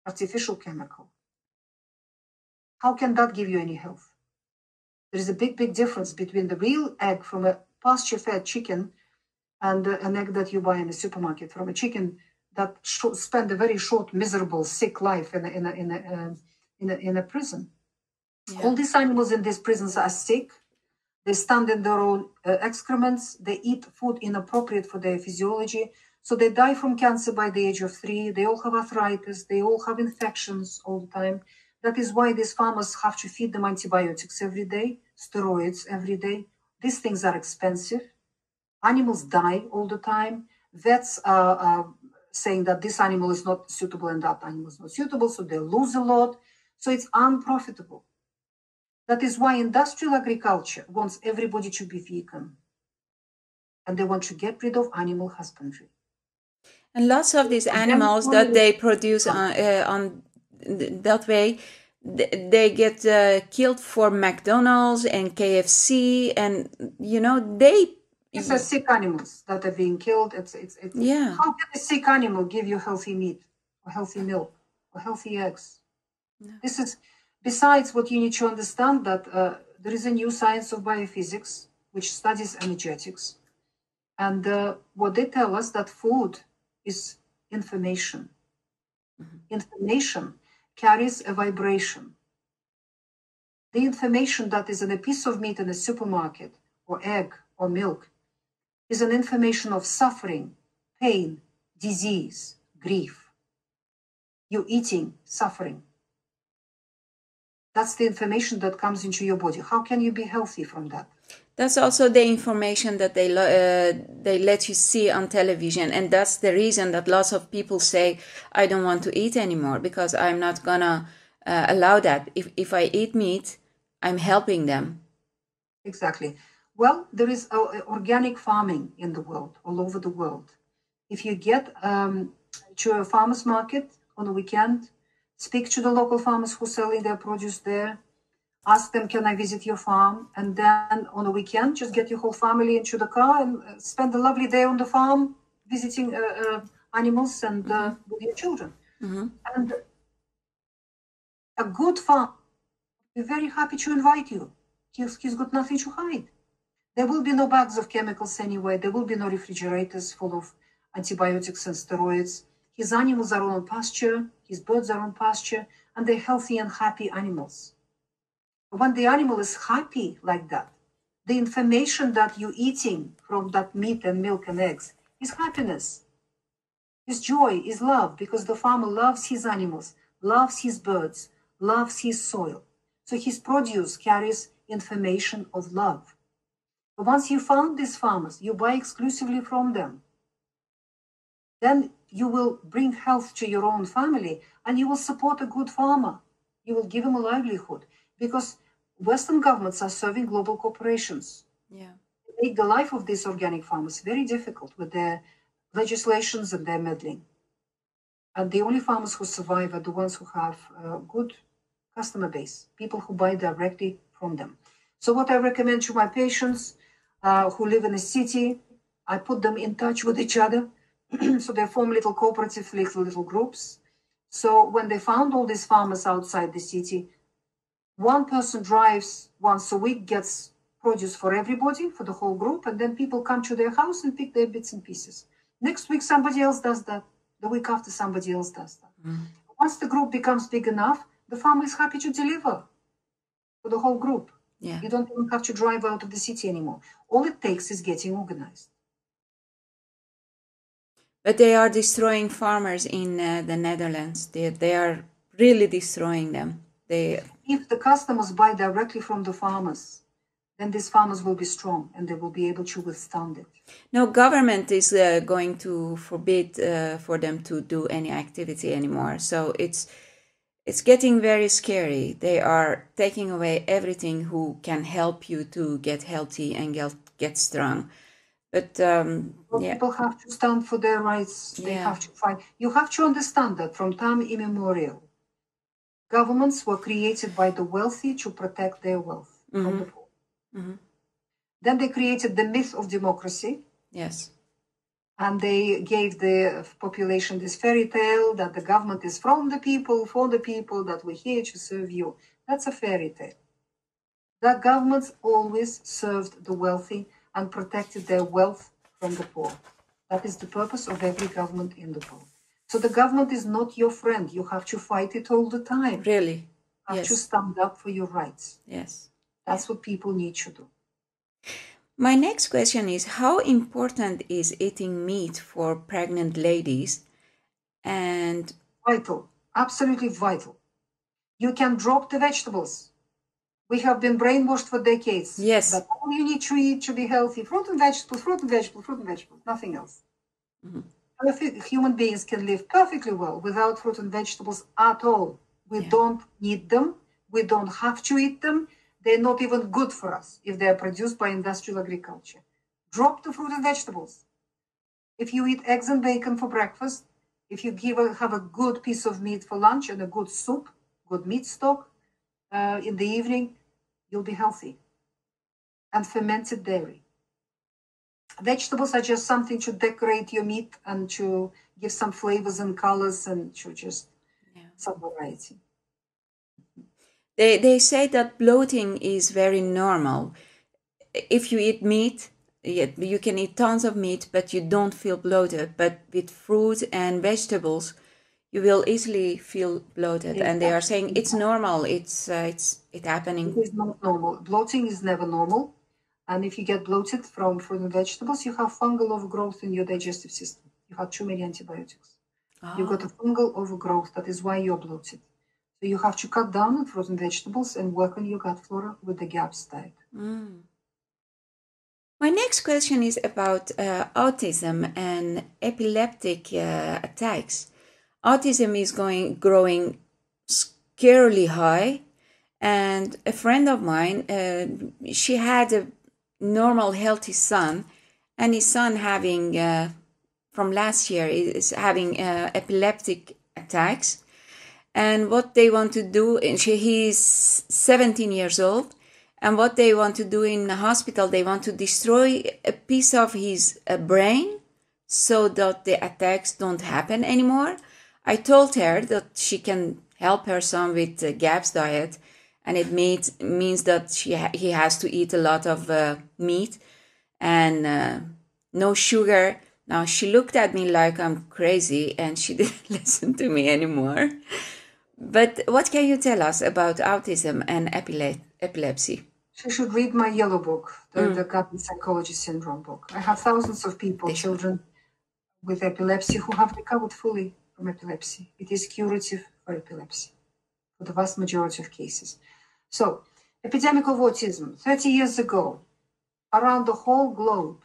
[SPEAKER 1] Artificial chemical. How can that give you any health? There is a big, big difference between the real egg from a pasture-fed chicken and an egg that you buy in the supermarket from a chicken that spent a very short, miserable, sick life in a prison. Yeah. All these animals in these prisons are sick. They stand in their own excrements. They eat food inappropriate for their physiology. So they die from cancer by the age of 3. They all have arthritis. They all have infections all the time. That is why these farmers have to feed them antibiotics every day, steroids every day. These things are expensive. Animals die all the time. Vets are saying that this animal is not suitable and that animal is not suitable, so they lose a lot. So it's unprofitable. That is why industrial agriculture wants everybody to be vegan. And they want to get rid of animal husbandry.
[SPEAKER 2] And lots of these animals that they produce on that way, they get killed for McDonald's and KFC, and
[SPEAKER 1] These are sick animals that are being killed.
[SPEAKER 2] Yeah.
[SPEAKER 1] How can a sick animal give you healthy meat or healthy milk or healthy eggs? No. This is, besides what you need to understand, that there is a new science of biophysics which studies energetics. And what they tell us that food is information. Mm-hmm. Information carries a vibration. The information that is in a piece of meat in a supermarket or egg or milk is an information of suffering, pain, disease, grief. You're eating suffering. That's the information that comes into your body. How can you be healthy from that?
[SPEAKER 2] That's also the information that they let you see on television. And that's the reason that lots of people say, I don't want to eat anymore because I'm not going to allow that. If I eat meat, I'm helping them.
[SPEAKER 1] Exactly. Well, there is organic farming in the world, all over the world. If you get to a farmer's market on a weekend, speak to the local farmers who are selling their produce there, ask them, can I visit your farm? And then on a weekend, just get your whole family into the car and spend a lovely day on the farm, visiting animals and with your children. Mm-hmm. And a good farm will be very happy to invite you. He's got nothing to hide. There will be no bags of chemicals anywhere. There will be no refrigerators full of antibiotics and steroids. His animals are on pasture. His birds are on pasture. And they're healthy and happy animals. When the animal is happy like that, the information that you're eating from that meat and milk and eggs is happiness, is joy, is love, because the farmer loves his animals, loves his birds, loves his soil. So his produce carries information of love. But once you found these farmers, you buy exclusively from them. Then you will bring health to your own family and you will support a good farmer. You will give him a livelihood because Western governments are serving global corporations. Yeah. They make the life of these organic farmers very difficult with their legislations and their meddling. And the only farmers who survive are the ones who have a good customer base, people who buy directly from them. So what I recommend to my patients who live in a city, I put them in touch with each other. So they form little cooperatives, little groups. So when they found all these farmers outside the city, one person drives once a week, gets produce for everybody, for the whole group, and then people come to their house and pick their bits and pieces. Next week, somebody else does that. The week after, somebody else does that. Mm. Once the group becomes big enough, the farmer is happy to deliver for the whole group. Yeah. You don't even have to drive out of the city anymore. All it takes is getting organized.
[SPEAKER 2] But they are destroying farmers in the Netherlands. They are really destroying them.
[SPEAKER 1] If the customers buy directly from the farmers, then these farmers will be strong and they will be able to withstand it.
[SPEAKER 2] No government is going to forbid for them to do any activity anymore. So it's getting very scary. They are taking away everything who can help you to get healthy and get strong. But
[SPEAKER 1] People have to stand for their rights. They have to fight. You have to understand that from time immemorial, governments were created by the wealthy to protect their wealth from the poor.
[SPEAKER 2] Mm-hmm.
[SPEAKER 1] Then they created the myth of democracy.
[SPEAKER 2] Yes.
[SPEAKER 1] And they gave the population this fairy tale that the government is from the people, for the people, that we're here to serve you. That's a fairy tale. The governments always served the wealthy and protected their wealth from the poor. That is the purpose of every government in the world. So the government is not your friend. You have to fight it all the time.
[SPEAKER 2] Really?
[SPEAKER 1] You have to stand up for your rights.
[SPEAKER 2] Yes.
[SPEAKER 1] That's what people need to do.
[SPEAKER 2] My next question is, how important is eating meat for pregnant ladies? And
[SPEAKER 1] vital, absolutely vital. You can drop the vegetables. We have been brainwashed for decades.
[SPEAKER 2] Yes.
[SPEAKER 1] That all you need to eat to be healthy, fruit and vegetables, fruit and vegetables, fruit and vegetables, nothing else. Mm-hmm. Human beings can live perfectly well without fruit and vegetables at all. We don't need them. We don't have to eat them. They're not even good for us if they are produced by industrial agriculture. Drop the fruit and vegetables. If you eat eggs and bacon for breakfast, if you have a good piece of meat for lunch and a good soup, good meat stock in the evening, you'll be healthy. And fermented dairy. Vegetables are just something to decorate your meat and to give some flavors and colors and to just some variety.
[SPEAKER 2] They say that bloating is very normal. If you eat meat, you can eat tons of meat, but you don't feel bloated. But with fruit and vegetables, you will easily feel bloated. And they are saying it's normal. It's happening.
[SPEAKER 1] It is not normal. Bloating is never normal. And if you get bloated from fruit and vegetables, you have fungal overgrowth in your digestive system. You have too many antibiotics. You've got a fungal overgrowth. That is why you're bloated. So you have to cut down on fruit and vegetables and work on your gut flora with the GAPS diet.
[SPEAKER 2] My next question is about autism and epileptic attacks. Autism is growing scarily high, and a friend of mine, she had a normal, healthy son, and his son having from last year is having epileptic attacks. And what they want to do, he's 17 years old, and what they want to do in the hospital, they want to destroy a piece of his brain so that the attacks don't happen anymore. I told her that she can help her son with the GAPS diet, and it means that he has to eat a lot of meat and no sugar. Now, she looked at me like I'm crazy, and she didn't listen to me anymore. But what can you tell us about autism and epilepsy?
[SPEAKER 1] She should read my yellow book, the Gut and Psychology Syndrome book. I have thousands of people, children with epilepsy, who have recovered fully from epilepsy. It is curative for epilepsy, for the vast majority of cases. So, epidemic of autism. 30 years ago, around the whole globe,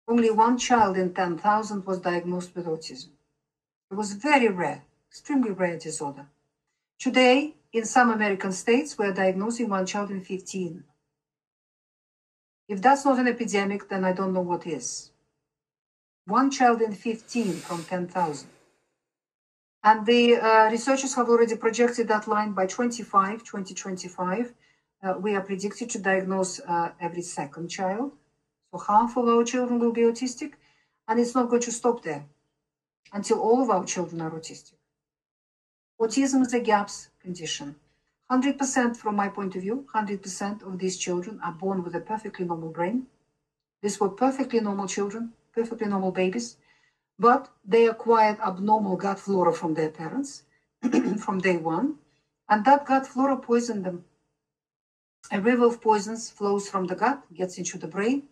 [SPEAKER 1] only one child in 10,000 was diagnosed with autism. It was very rare, extremely rare disorder. Today, in some American states, we're diagnosing one child in 15. If that's not an epidemic, then I don't know what is. One child in 15 from 10,000. And the researchers have already projected that line by 2025. We are predicted to diagnose every second child. So half of our children will be autistic, and it's not going to stop there until all of our children are autistic. Autism is a GAPS condition. 100% from my point of view, 100% of these children are born with a perfectly normal brain. These were perfectly normal children, perfectly normal babies, but they acquired abnormal gut flora from their parents from day one, and that gut flora poisoned them. A river of poisons flows from the gut, gets into the brain,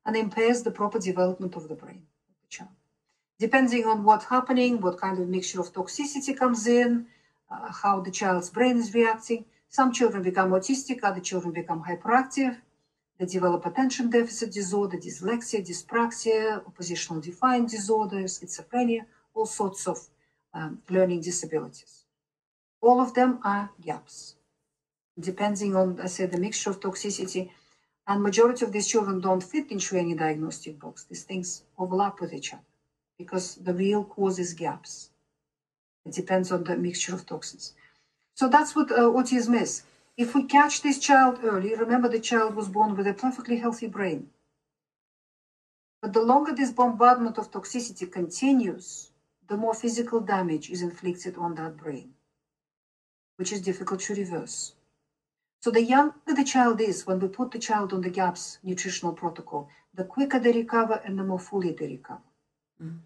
[SPEAKER 1] and impairs the proper development of the brain of the child. Depending on what's happening, what kind of mixture of toxicity comes in, how the child's brain is reacting, some children become autistic, other children become hyperactive. They develop attention deficit disorder, dyslexia, dyspraxia, oppositional defiant disorder, schizophrenia, all sorts of learning disabilities. All of them are gaps, depending on, I said, the mixture of toxicity. And majority of these children don't fit into any diagnostic box. These things overlap with each other because the real cause is gaps. It depends on the mixture of toxins. So that's what autism is. If we catch this child early, remember the child was born with a perfectly healthy brain. But the longer this bombardment of toxicity continues, the more physical damage is inflicted on that brain, which is difficult to reverse. So the younger the child is, when we put the child on the GAPS nutritional protocol, the quicker they recover and the more fully they recover. Mm.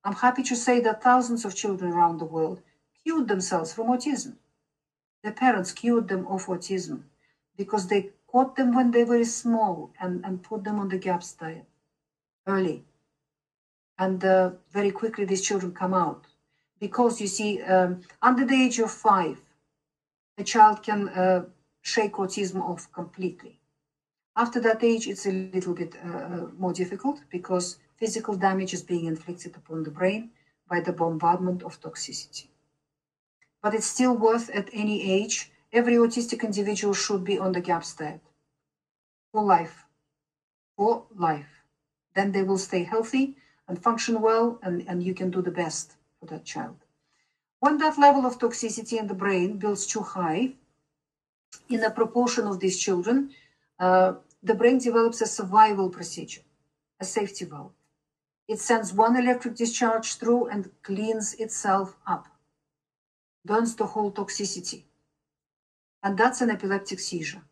[SPEAKER 1] I'm happy to say that thousands of children around the world cured themselves from autism. Their parents cured them of autism because they caught them when they were very small and put them on the GAPS diet early. And very quickly these children come out. Because you see, under the age of 5, a child can shake autism off completely. After that age, it's a little bit more difficult because physical damage is being inflicted upon the brain by the bombardment of toxicity. But it's still worth at any age. Every autistic individual should be on the GAPS diet for life. For life. Then they will stay healthy and function well, and you can do the best for that child. When that level of toxicity in the brain builds too high, in a proportion of these children, the brain develops a survival procedure, a safety valve. It sends one electric discharge through and cleans itself up, burns the whole toxicity. And that's an epileptic seizure.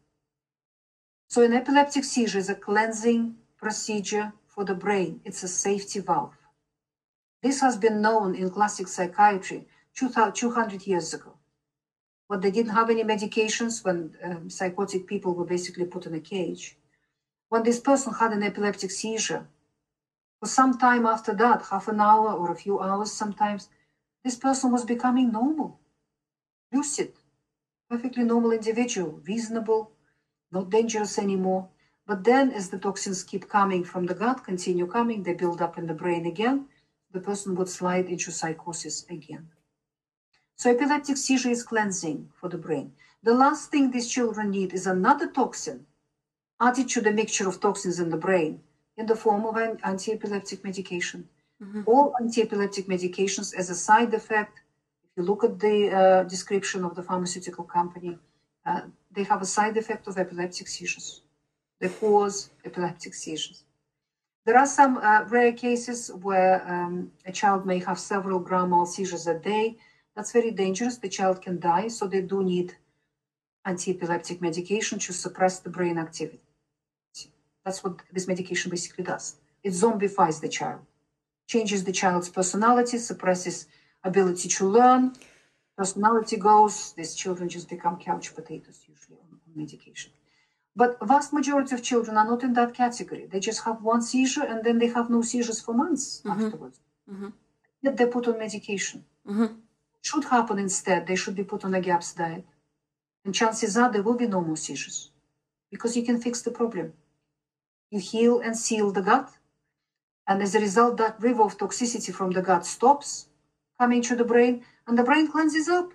[SPEAKER 1] So an epileptic seizure is a cleansing procedure for the brain. It's a safety valve. This has been known in classic psychiatry 200 years ago. When they didn't have any medications, when psychotic people were basically put in a cage. When this person had an epileptic seizure, for some time after that, half an hour or a few hours sometimes, this person was becoming normal, lucid, perfectly normal individual, reasonable, not dangerous anymore. But then as the toxins keep coming from the gut, continue coming, they build up in the brain again, the person would slide into psychosis again. So epileptic seizure is cleansing for the brain. The last thing these children need is another toxin added to the mixture of toxins in the brain in the form of an anti-epileptic medication. Mm-hmm. All anti-epileptic medications as a side effect, if you look at the description of the pharmaceutical company, they have a side effect of epileptic seizures. They cause epileptic seizures. There are some rare cases where a child may have several grand mal seizures a day. That's very dangerous. The child can die, so they do need anti-epileptic medication to suppress the brain activity. That's what this medication basically does. It zombifies the child, changes the child's personality, suppresses ability to learn. Personality goes, these children just become couch potatoes usually on medication. But a vast majority of children are not in that category. They just have one seizure and then they have no seizures for months afterwards. Mm-hmm. Yet they're put on medication. Mm-hmm. Should happen instead, they should be put on a GAPS diet. And chances are there will be no more seizures because you can fix the problem. You heal and seal the gut. And as a result, that river of toxicity from the gut stops coming to the brain and the brain cleanses up.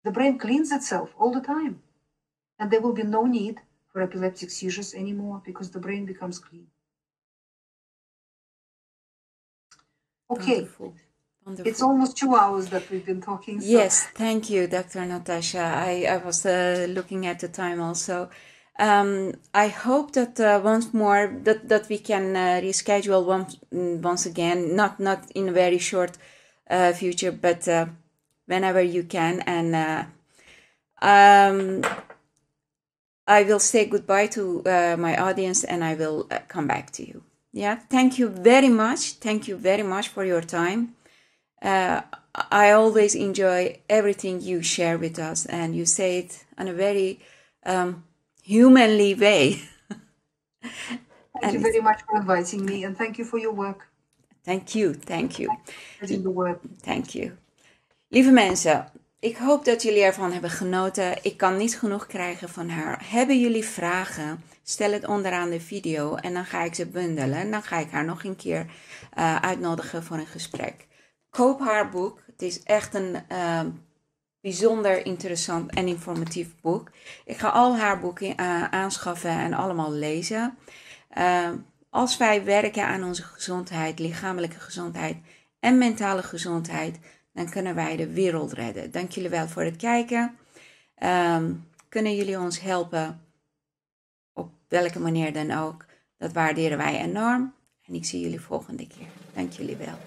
[SPEAKER 1] The brain cleans itself all the time. And there will be no need for epileptic seizures anymore because the brain becomes clean. Okay.
[SPEAKER 2] Wonderful. Wonderful.
[SPEAKER 1] It's almost 2 hours that we've been talking. So.
[SPEAKER 2] Yes, thank you, Dr. Natasha. I was looking at the time also. I hope that once more that we can reschedule once again, not in a very short future, but whenever you can. And I will say goodbye to my audience and I will come back to you. Yeah, thank you very much. Thank you very much for your time. I always enjoy everything you share with us, and you say it in a very humanly way.
[SPEAKER 1] Thank you very much for inviting me, and thank you for your work.
[SPEAKER 2] Thank you, thank you.
[SPEAKER 1] Thank you.
[SPEAKER 2] Thank you. Lieve mensen, Ik hoop dat jullie ervan hebben genoten. Ik kan niet genoeg krijgen van haar. Hebben jullie vragen? Stel het onderaan de video en dan ga ik ze bundelen. En dan ga ik haar nog een keer uitnodigen voor een gesprek. Koop haar boek. Het is echt een bijzonder interessant en informatief boek. Ik ga al haar boeken aanschaffen en allemaal lezen. Als wij werken aan onze gezondheid, lichamelijke gezondheid en mentale gezondheid, dan kunnen wij de wereld redden. Dank jullie wel voor het kijken. Kunnen jullie ons helpen? Op welke manier dan ook. Dat waarderen wij enorm. En ik zie jullie volgende keer. Dank jullie wel.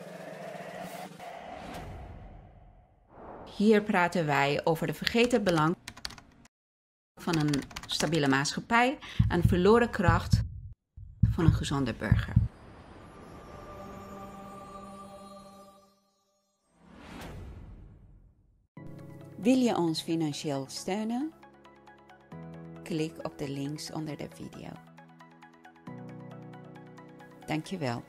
[SPEAKER 2] Hier praten wij over de vergeten belang van een stabiele maatschappij en verloren kracht van een gezonde burger. Wil je ons financieel steunen? Klik op de links onder de video. Dankjewel.